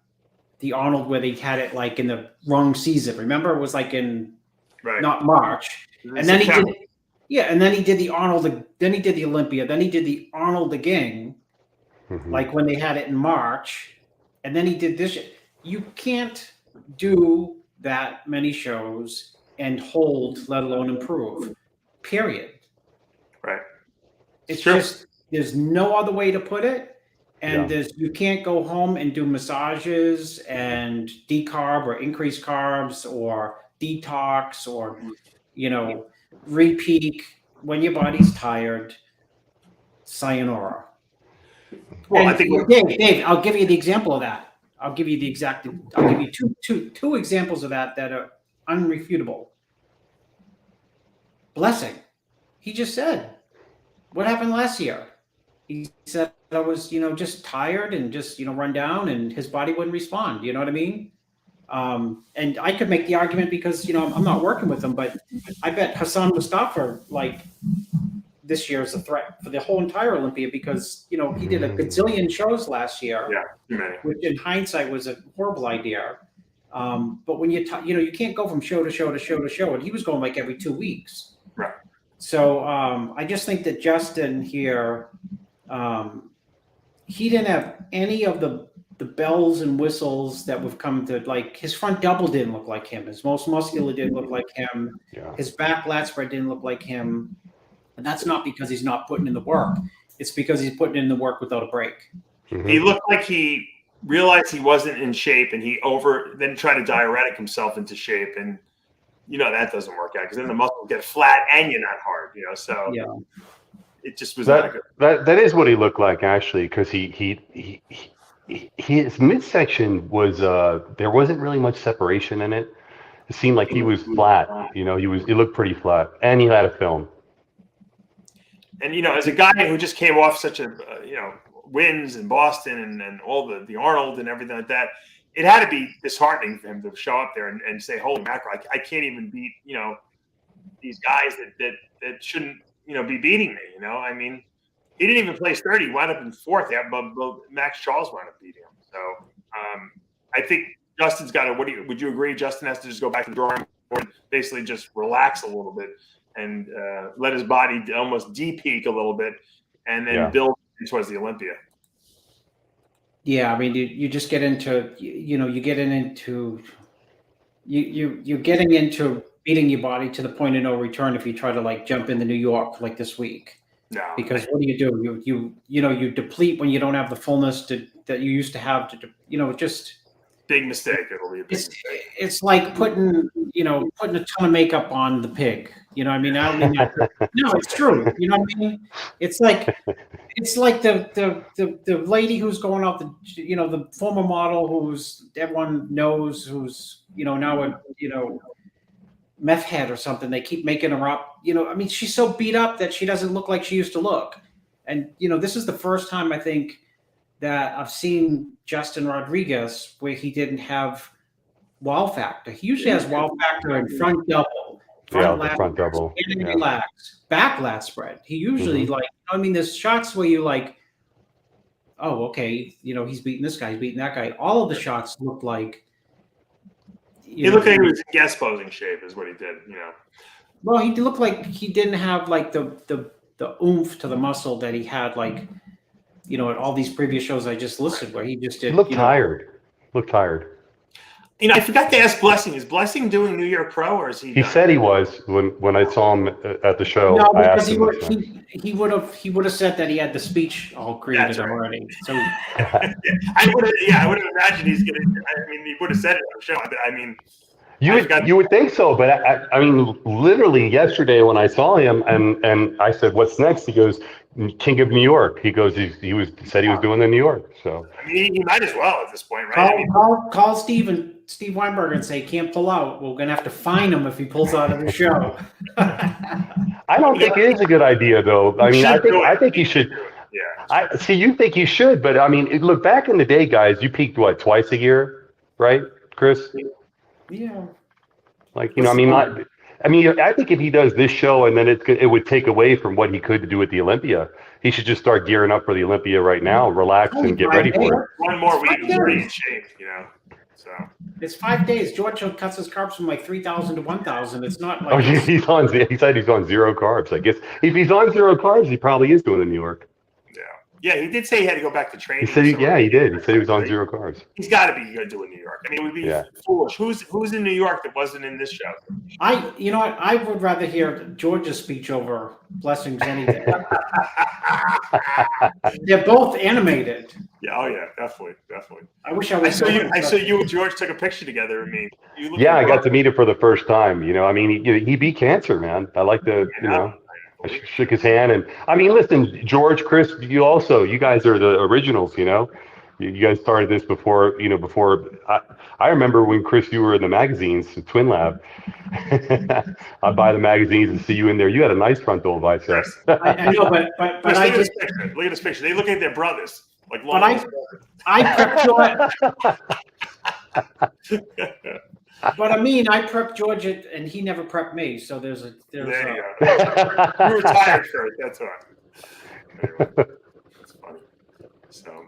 the Arnold where they had it like in the wrong season. Remember, it was like in not March, and then he did the Arnold. Then he did the Olympia. Then he did the Arnold again, like when they had it in March, and then he did this. You can't do that many shows and hold, let alone improve. Period. Right. It's just there's no other way to put it, and you can't go home and do massages and decarb or increase carbs or detox or repeak when your body's tired. Sayonara. Well, I think Dave, I'll give you the example of that. I'll give you two examples of that are unrefutable. Blessing. He just said, what happened last year? He said I was, just tired and just, run down and his body wouldn't respond. You know what I mean? And I could make the argument because, I'm not working with him, but I bet Hassan Mustafa, this year is a threat for the whole entire Olympia because, he did a gazillion shows last year, which in hindsight was a horrible idea. But when you can't go from show to show to show to show, and he was going like every 2 weeks. Right. So I just think that Justin here, he didn't have any of the bells and whistles that we've come to, like his front double didn't look like him. His most muscular didn't look like him. Yeah. His back lat spread didn't look like him. And that's not because he's not putting in the work. it's because he's putting in the work without a break. Mm-hmm. He looked like he realized he wasn't in shape, and he then tried to diuretic himself into shape, and that doesn't work out because then the muscles get flat and you're not hard. So Yeah. it just was not good. That is what he looked like actually, because his midsection was there wasn't really much separation in it. It seemed like he was flat. He looked pretty flat, and he had a film. And as a guy who just came off such a wins in Boston and all the Arnold and everything like that, it had to be disheartening for him to show up there and say, "Holy mackerel! I can't even beat these guys that shouldn't be beating me." I mean, he didn't even place 30. He wound up in fourth. But Max Charles wound up beating him. So I think Justin's got to. Would you agree? Justin has to just go back to the drawing board and basically just relax a little bit and let his body almost de-peak a little bit, and then build towards the Olympia. Yeah, I mean, you just get into you're getting into beating your body to the point of no return if you try to jump into New York like this week. No, because what do? You deplete when you don't have the fullness that you used to have just big mistake. It'll be a big mistake. It's like putting a ton of makeup on the pig. I mean, no, it's true. You know what I mean? It's like the lady who's going out the former model who's everyone knows who's now a meth head or something. They keep making her up. I mean, she's so beat up that she doesn't look like she used to look. And this is the first time I think that I've seen Justin Rodriguez where he didn't have wow factor. He usually has wow factor in front double, front double, relax, back lat spread. He usually there's shots where you oh, okay, he's beating this guy, he's beating that guy. All of the shots look like he looked like he was in guest posing shape, is what he did. Well, he looked like he didn't have the oomph to the muscle that he had at all these previous shows I just listed where he just did. He looked tired. Looked tired. I forgot to ask Blessing. Is Blessing doing New Year Pro, or is he? He said he was when I saw him at the show. No, I because asked he would have said that he had the speech all created already. So I would have imagined he's gonna. I mean, he would have said it on the show. I mean, you would think so, but I mean, literally yesterday when I saw him and I said, "What's next?" He goes, "King of New York." He goes, he said he was doing the New York. So I mean, he might as well at this point, right? Call Steve Weinberger and say can't pull out. We're gonna have to fine him if he pulls out of the show. I don't think it is a good idea, though. I mean, I think he should. Yeah. You think he should, but I mean, look, back in the day, guys, you peaked twice a year, right, Chris? Yeah. I think if he does this show and then it would take away from what he could do at the Olympia. He should just start gearing up for the Olympia right now, relax and get ready for it. One more week and be in shape, So it's 5 days. George cuts his carbs from 3,000 to 1,000. It's not like he said he's on zero carbs. I guess if he's on zero carbs, he probably is doing the New York. Yeah, he did say he had to go back to training. He said, he did. He said he was on zero carbs. He's got to be good doing New York. I mean, it would be foolish. Who's in New York that wasn't in this show? You know what? I would rather hear George's speech over Blessing's any day. They're both animated. Yeah, oh yeah, definitely. I wish I was. I saw you and George took a picture together. I mean, I got to meet him for the first time. I mean, he beat cancer, man. I like to, I shook his hand, and I mean, listen, George, Chris, you guys are the originals. You guys started this before. I remember when Chris, you were in the magazines, the Twin Lab. I'd buy the magazines and see you in there. You had a nice frontal bicep. I know, but look at this picture. They look like their brothers. But I prepped George. But I mean, I prepped George, and he never prepped me. So there you go. You were tired for it. That's why. Anyway, it's funny. So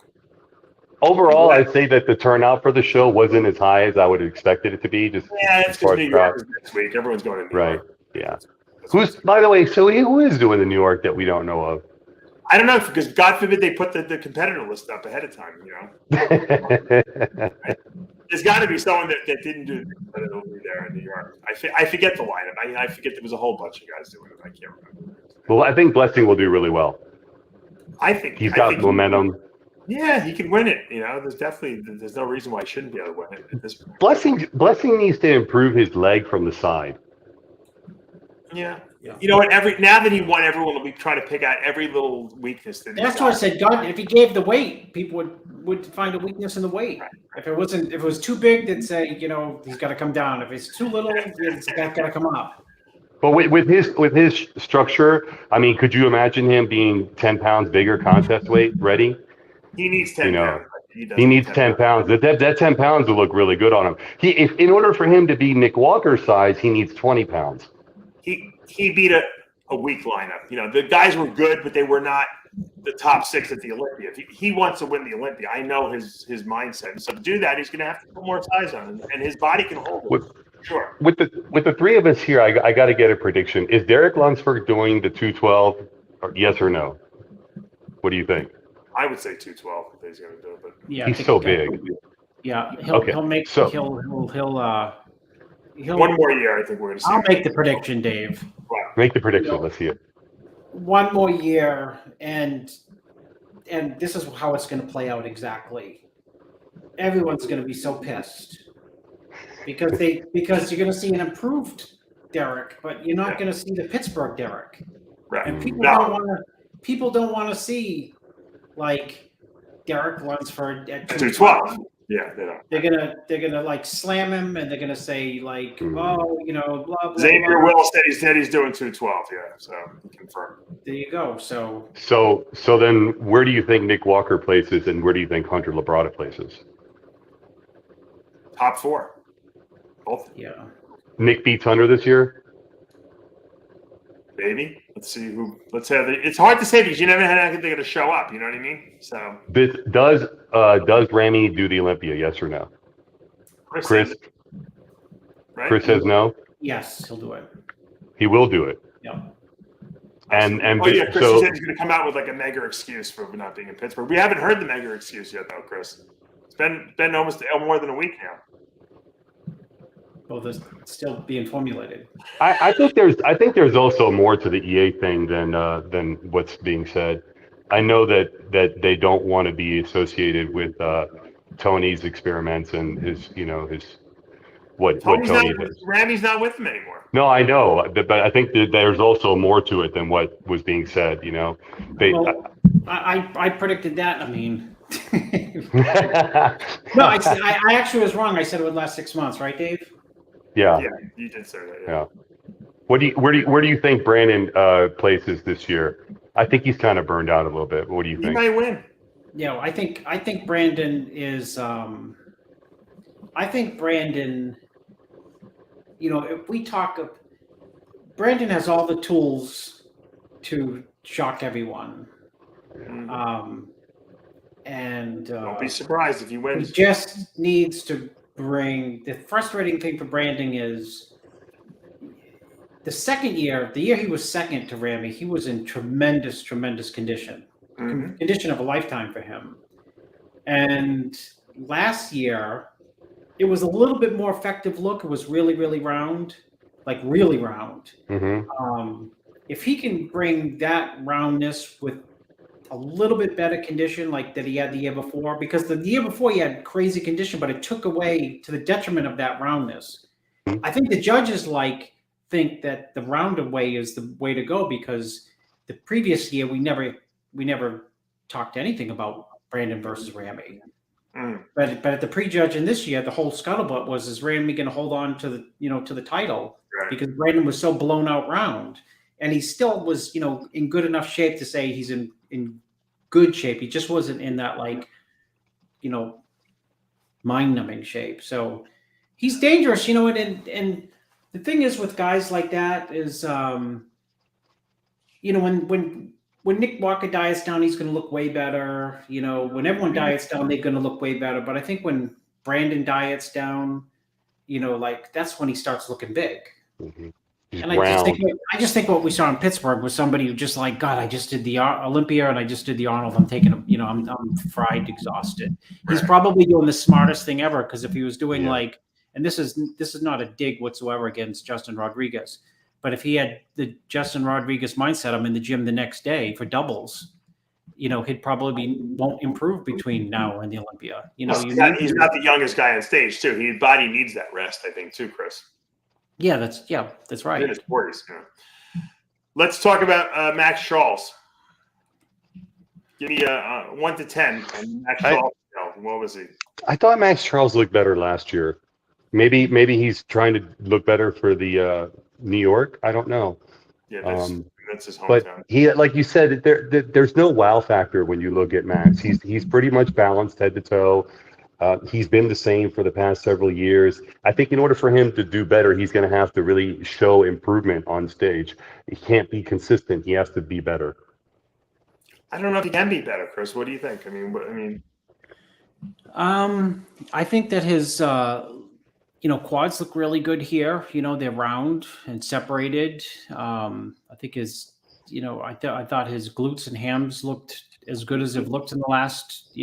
overall, I'd say that the turnout for the show wasn't as high as I would have expected it to be. Just it's because New York is next week. Everyone's going to New York. Right. Yeah. By the way, so who is doing the New York that we don't know of? I don't know, because God forbid they put the competitor list up ahead of time. There's got to be someone that didn't do it over there in New York. I forget the lineup. I forget there was a whole bunch of guys doing it. I can't remember. Well, I think Blessing will do really well. I think He's got momentum. Yeah, he can win it. There's no reason why he shouldn't be able to win it at this point. Blessing needs to improve his leg from the side. Yeah. You know what? Now that he won, everyone will be trying to pick out every little weakness that. That's what I said. God, if he gave the weight, people would find a weakness in the weight. Right. If it was too big, they'd say, he's got to come down. If it's too little, it's got to come up. But with his structure, I mean, could you imagine him being 10 pounds bigger contest weight ready? He needs 10 pounds. He needs 10 pounds. That 10 pounds will look really good on him. If in order for him to be Nick Walker's size, he needs 20 pounds. He beat a weak lineup. The guys were good, but they were not the top 6 at the Olympia. He wants to win the Olympia. I know his mindset. So to do that, he's going to have to put more size on him, and his body can hold it. Sure. With the three of us here, I got to get a prediction. Is Derek Lunsford doing the 212? Yes or no? What do you think? I would say 212 if he's going to do it, but yeah, he's so big. Yeah, he'll make he'll one more year. I think we're going to see. I'll make the prediction, Dave. Wow. Make the prediction. Let's see it. One more year, and this is how it's going to play out exactly. Everyone's going to be so pissed because you're going to see an improved Derek, but you're not going to see the Pittsburgh Derek. Right. And people don't want to see like Derek Lunsford at 212. Yeah, they don't. They're gonna like slam him, and they're gonna say like, blah blah. Xavier Will said he's doing 212. Yeah, so confirm. There you go. So then, where do you think Nick Walker places, and where do you think Hunter Labrada places? Top 4, both. Yeah. Nick beats Hunter this year. Maybe. Let's see who. Let's have. It's hard to say because you never know how they're going to show up. You know what I mean? So. Does Ramy do the Olympia? Yes or no? Chris. Right? Chris says no. Yes, he'll do it. He will do it. Yeah. And Chris said he's going to come out with like a mega excuse for not being in Pittsburgh. We haven't heard the mega excuse yet, though, Chris. It's been almost more than a week now. Well, there's still being formulated. I think there's also more to the EA thing than what's being said. I know that they don't want to be associated with Tony's experiments and his what Tony does. Ramy's not with him anymore. No, I know, but I think that there's also more to it than what was being said. I predicted that. I mean, no, I actually was wrong. I said it would last 6 months, right, Dave? Yeah, you did say that. Yeah. Where do you think Brandon places this year? I think he's kind of burned out a little bit. What do you think? He might win. Yeah, I think Brandon is. I think Brandon. If we talk, Brandon has all the tools to shock everyone. And don't be surprised if he wins. He just needs to bring. The frustrating thing for Brandon is the second year, the year he was second to Ramy, he was in tremendous condition. Mm-hmm. Condition of a lifetime for him. And last year, it was a little bit more effective look. It was really, really round, like really round. Mm-hmm. If he can bring that roundness with a little bit better condition like that he had the year before, because the year before he had crazy condition, but it took away to the detriment of that roundness. Mm-hmm. I think the judges think that the rounded way is the way to go, because the previous year we never talked anything about Brandon versus Ramy. Mm. But at the prejudge in this year, the whole scuttlebutt was, is Ramy going to hold on to the title? Right. Because Brandon was so blown out round, and he still was, in good enough shape to say he's in good shape. He just wasn't in that mind-numbing shape. So he's dangerous, and the thing is with guys like that is, when Nick Walker diets down, he's going to look way better. When everyone diets down, they're going to look way better. But I think when Brandon diets down, that's when he starts looking big. Mm-hmm. And I just think what we saw in Pittsburgh was somebody who just like, God, I just did the Olympia and I just did the Arnold. I'm taking him, I'm fried, exhausted. He's probably doing the smartest thing ever, because if he was doing and this is not a dig whatsoever against Justin Rodriguez, but if he had the Justin Rodriguez mindset, I'm in the gym the next day for doubles, he'd probably won't improve between now and the Olympia. He's not the youngest guy on stage too. His body needs that rest, I think, too, Chris. Yeah, that's right. In his 40s. Let's talk about Max Charles. Give me a 1 to 10. And Max Charles, what was he? I thought Max Charles looked better last year. Maybe he's trying to look better for the New York. I don't know. Yeah, that's his hometown. But he, like you said, there's no wow factor when you look at Max. He's pretty much balanced head to toe. He's been the same for the past several years. I think in order for him to do better, he's going to have to really show improvement on stage. He can't be consistent. He has to be better. I don't know if he can be better, Chris. What do you think? I think that his quads look really good here. They're round and separated. I think his I thought his glutes and hams looked as good as they've looked in the last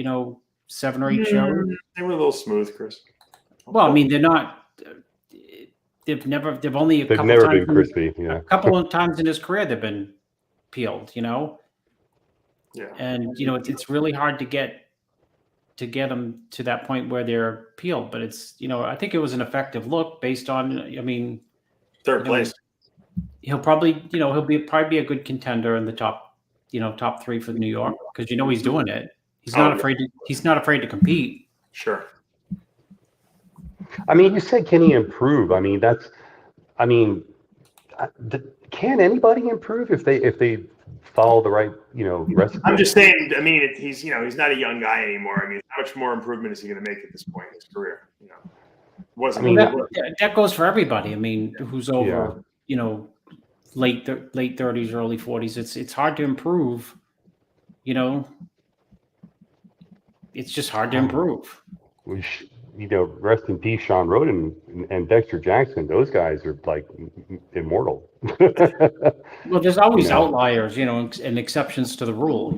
7 or 8 shows. They were a little smooth, Chris. Well, they're not. They've never been crispy. Yeah, a couple of times in his career they've been peeled. Yeah, and it's really hard to get them to that point where they're peeled. But it's I think it was an effective look based on third place. He'll probably he'll be a good contender in the top 3 for New York because he's doing it. He's not afraid to. He's not afraid to compete. Sure. You said, can he improve? Can anybody improve if they follow the right recipe? I'm just saying. He's not a young guy anymore. How much more improvement is he going to make at this point in his career? That goes for everybody. Who's over late 30s, early 40s. It's hard to improve. It's just hard to improve. Rest in peace, Sean Roden and Dexter Jackson. Those guys are like immortal. Well, there's always outliers, and exceptions to the rule,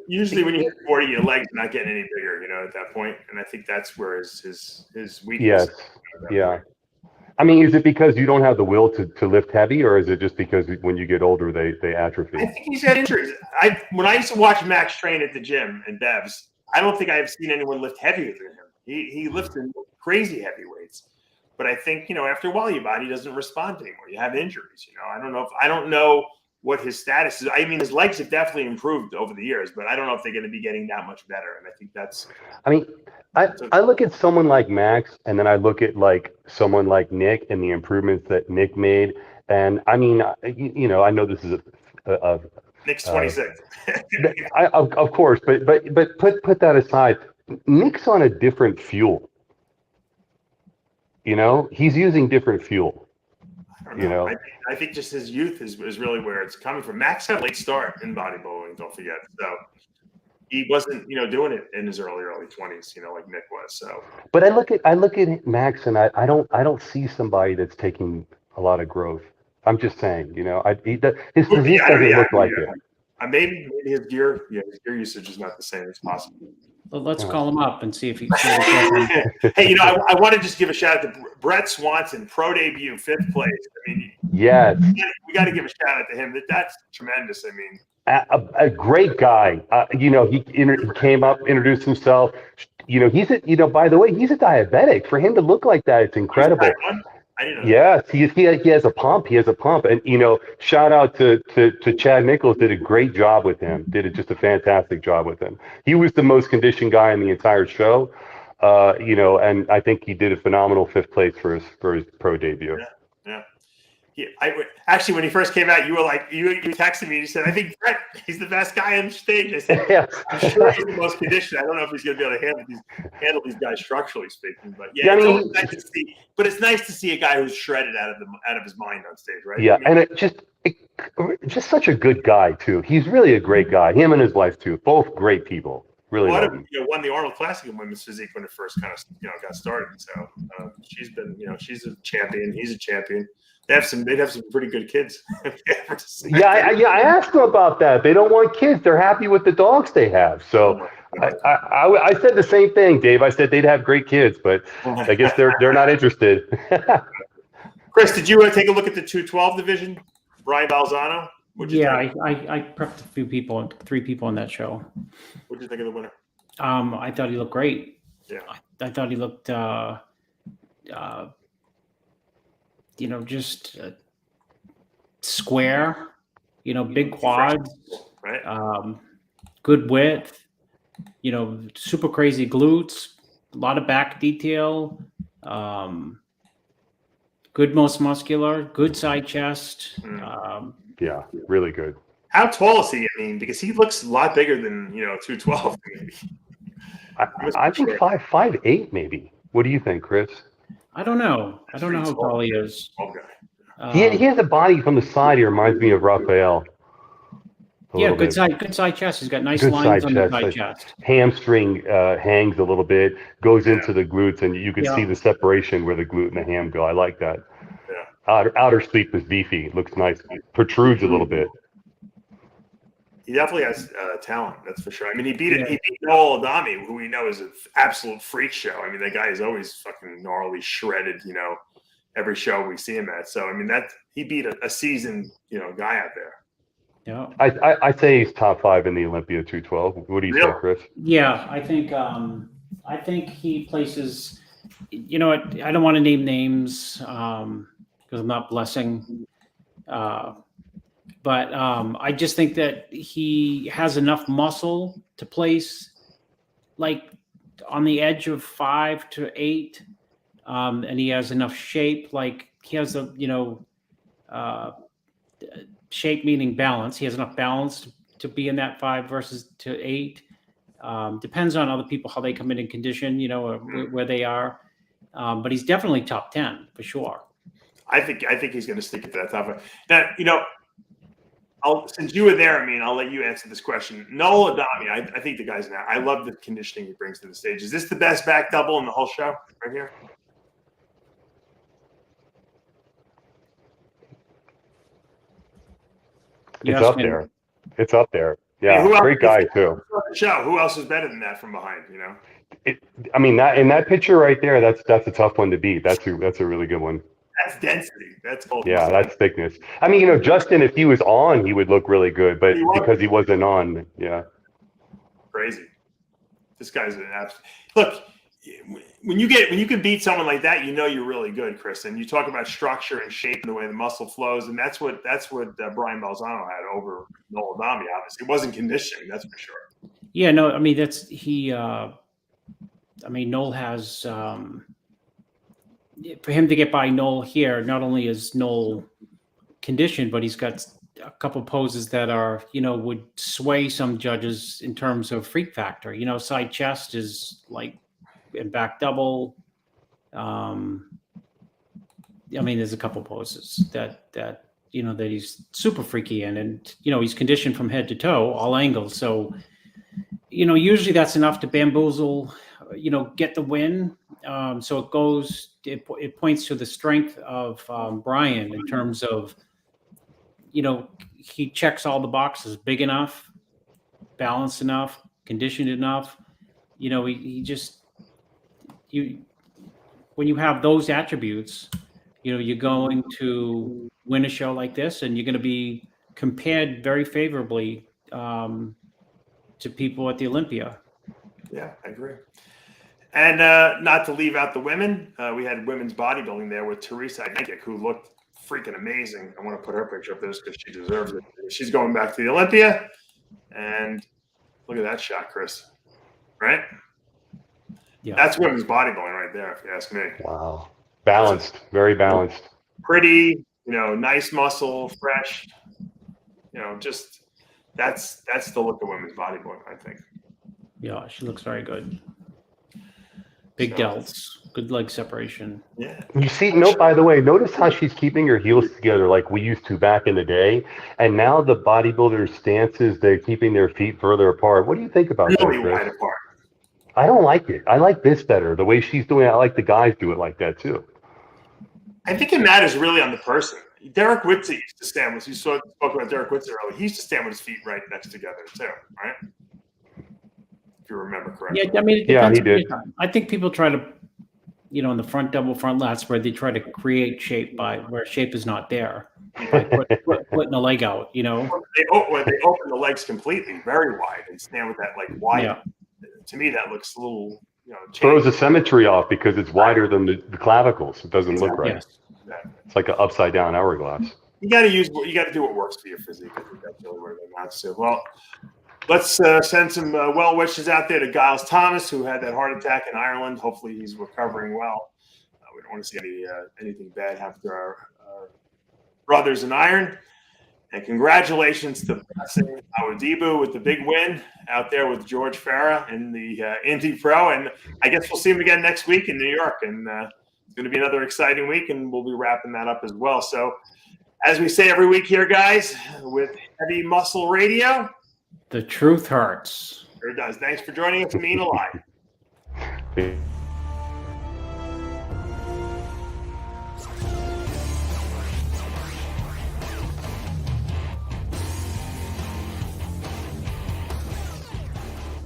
Usually when you hit 40, your legs are not getting any bigger, at that point. And I think that's where his weakness. Yes. Yeah. Is it because you don't have the will to lift heavy, or is it just because when you get older, they atrophy? I think he's had injuries. When I used to watch Max train at the gym and Bev's, I don't think I have seen anyone lift heavier than him. He lifted crazy heavy weights, but I think after a while your body doesn't respond anymore. You have injuries. I don't know what his status is. His legs have definitely improved over the years, but I don't know if they're going to be getting that much better. And I think that's. I look at someone like Max, and then I look at like someone like Nick and the improvements that Nick made, and I know this is a Nick's 26. Of course, but put that aside. Nick's on a different fuel. He's using different fuel. I don't know. I think just his youth is really where it's coming from. Max had a late start in bodybuilding, don't forget. So he wasn't, doing it in his early 20s, like Nick was. So, but I look at Max, and I don't see somebody that's taking a lot of growth. I'm just saying, his physique doesn't look like it. Maybe his gear usage is not the same as possible. Well, let's call him up and see if he. Hey, I want to just give a shout out to Brett Swanson, pro debut, 5th place. Yes, we got to give a shout out to him. That's tremendous. A great guy. He came up, introduced himself. He's by the way, he's a diabetic. For him to look like that, it's incredible. I didn't know. Yes, he has a pump. He has a pump, and shout out to Chad Nichols. Did a great job with him. Did just a fantastic job with him. He was the most conditioned guy in the entire show. And I think he did a phenomenal 5th place for his pro debut. Yeah. Actually, when he first came out, you were like, you texted me and you said, I think Brett, he's the best guy on stage. I said, yes. I'm sure he's the most conditioned. I don't know if he's going to be able to handle these guys structurally speaking. But it's nice to see. But it's nice to see a guy who's shredded out of his mind on stage, right? Yeah, and just such a good guy too. He's really a great guy. Him and his wife too, both great people. Really won the Arnold Classic in women's physique when it first kind of got started. So she's been she's a champion. He's a champion. They'd have some pretty good kids. I asked them about that. They don't want kids. They're happy with the dogs they have. So I said the same thing, Dave. I said they'd have great kids, but I guess they're not interested. Chris, did you take a look at the 212 division? Brian Balzano? What'd you think? I prepped three people on that show. What'd you think of the winner? I thought he looked great. Yeah. I thought he looked, just square, big quads, Right. Good width, super crazy glutes, a lot of back detail, good most muscular, good side chest. Yeah, really good. How tall is he? I mean, because he looks a lot bigger than 212. Maybe. I think 5'8" maybe. What do you think, Chris? I don't know. I don't know how tall he is. Okay. He has a body from the side. He reminds me of Raphael. Yeah, good side chest. He's got nice Good lines side on the chest. side chest. Hamstring hangs a little bit, goes into the glutes, and you can Yeah. see the separation where the glute and the ham go. I like that. Yeah. Outer sleeve is beefy. Looks nice. Protrudes a little bit. He definitely has talent, that's for sure. I mean, he beat Noel Adami, who we know is an absolute freak show. I mean, that guy is always fucking gnarly, shredded, every show we see him at. So, I mean, he beat a seasoned, guy out there. Yeah. I say he's top 5 in the Olympia 212. What do you say, Chris? Yeah, I think he places. You know what? I don't want to name names because I'm not blessing. But I just think that he has enough muscle to place like on the edge of 5 to 8. And he has enough shape, like he has shape meaning balance. He has enough balance to be in that 5 versus to 8. Depends on other people, how they come in condition, or where they are. But he's definitely top 10 for sure. I think he's going to stick at that top 5. Now, since you were there, I mean, I'll let you answer this question. Noel Adami, I think the guy's now. I love the conditioning he brings to the stage. Is this the best back double in the whole show right here? It's up there. It's up there. Yeah, great guy too. Show. Who else is better than that from behind? I mean, that in that picture right there, that's a tough one to beat. That's a really good one. That's density. That's cold. Yeah, that's thickness. I mean, Justin, if he was on, he would look really good, but because he wasn't on, yeah. Crazy. This guy's an absolute. Look, when you can beat someone like that, you're really good, Chris. And you talk about structure and shape and the way the muscle flows, and that's what Brian Balzano had over Noel Adami. Obviously, it wasn't conditioning, that's for sure. Yeah, no, I mean Noel has. For him to get by Noel here, not only is Noel conditioned, but he's got a couple poses that are, would sway some judges in terms of freak factor. Side chest is like in back double. I mean, there's a couple poses that he's super freaky in, and he's conditioned from head to toe, all angles. So, usually that's enough to bamboozle, get the win. So it points to the strength of Brian in terms of, he checks all the boxes: big enough, balanced enough, conditioned enough. When you have those attributes, you're going to win a show like this, and you're going to be compared very favorably to people at the Olympia. Yeah, I agree. And not to leave out the women, we had women's bodybuilding there with Teresa Yankic, who looked freaking amazing. I want to put her picture up there because she deserves it. She's going back to the Olympia, and look at that shot, Chris. Right? Yeah, that's women's bodybuilding right there, if you ask me. Wow, balanced, very balanced. Pretty, nice muscle, fresh. Just that's the look of women's bodybuilding, I think. Yeah, she looks very good. Big delts, good leg separation. Yeah. You see, by the way, notice how she's keeping her heels together like we used to back in the day. And now the bodybuilders' stances, they're keeping their feet further apart. What do you think about that, Chris? Wide apart. I don't like it. I like this better. The way she's doing it, I like the guys do it like that too. I think it matters really on the person. Derek Whitsey used to stand with, you spoke about Derek Whitsey earlier. He used to stand with his feet right next together too, right? If you remember correctly. Yeah, I mean, he did. I think people try to, in the front double front lats where they try to create shape by where shape is not there. by putting a leg out, you know. They open the legs completely, very wide, and stand with that like wide. Yeah. To me, that looks a little, Throws the symmetry off because it's wider than the clavicles. It doesn't look right. Yes. Exactly. It's like an upside down hourglass. You got to do what works for your physique. I think that's really where it amounts to. Well, let's send some well wishes out there to Giles Thomas, who had that heart attack in Ireland. Hopefully, he's recovering well. We don't want to see anything bad happen to our brothers in iron. And congratulations to Blessing Awodibu with the big win out there with George Farah in the Indy Pro. And I guess we'll see him again next week in New York. And it's going to be another exciting week, and we'll be wrapping that up as well. So, as we say every week here, guys, with Heavy Muscle Radio, the truth hurts. Sure does. Thanks for joining us, Ameen Alai.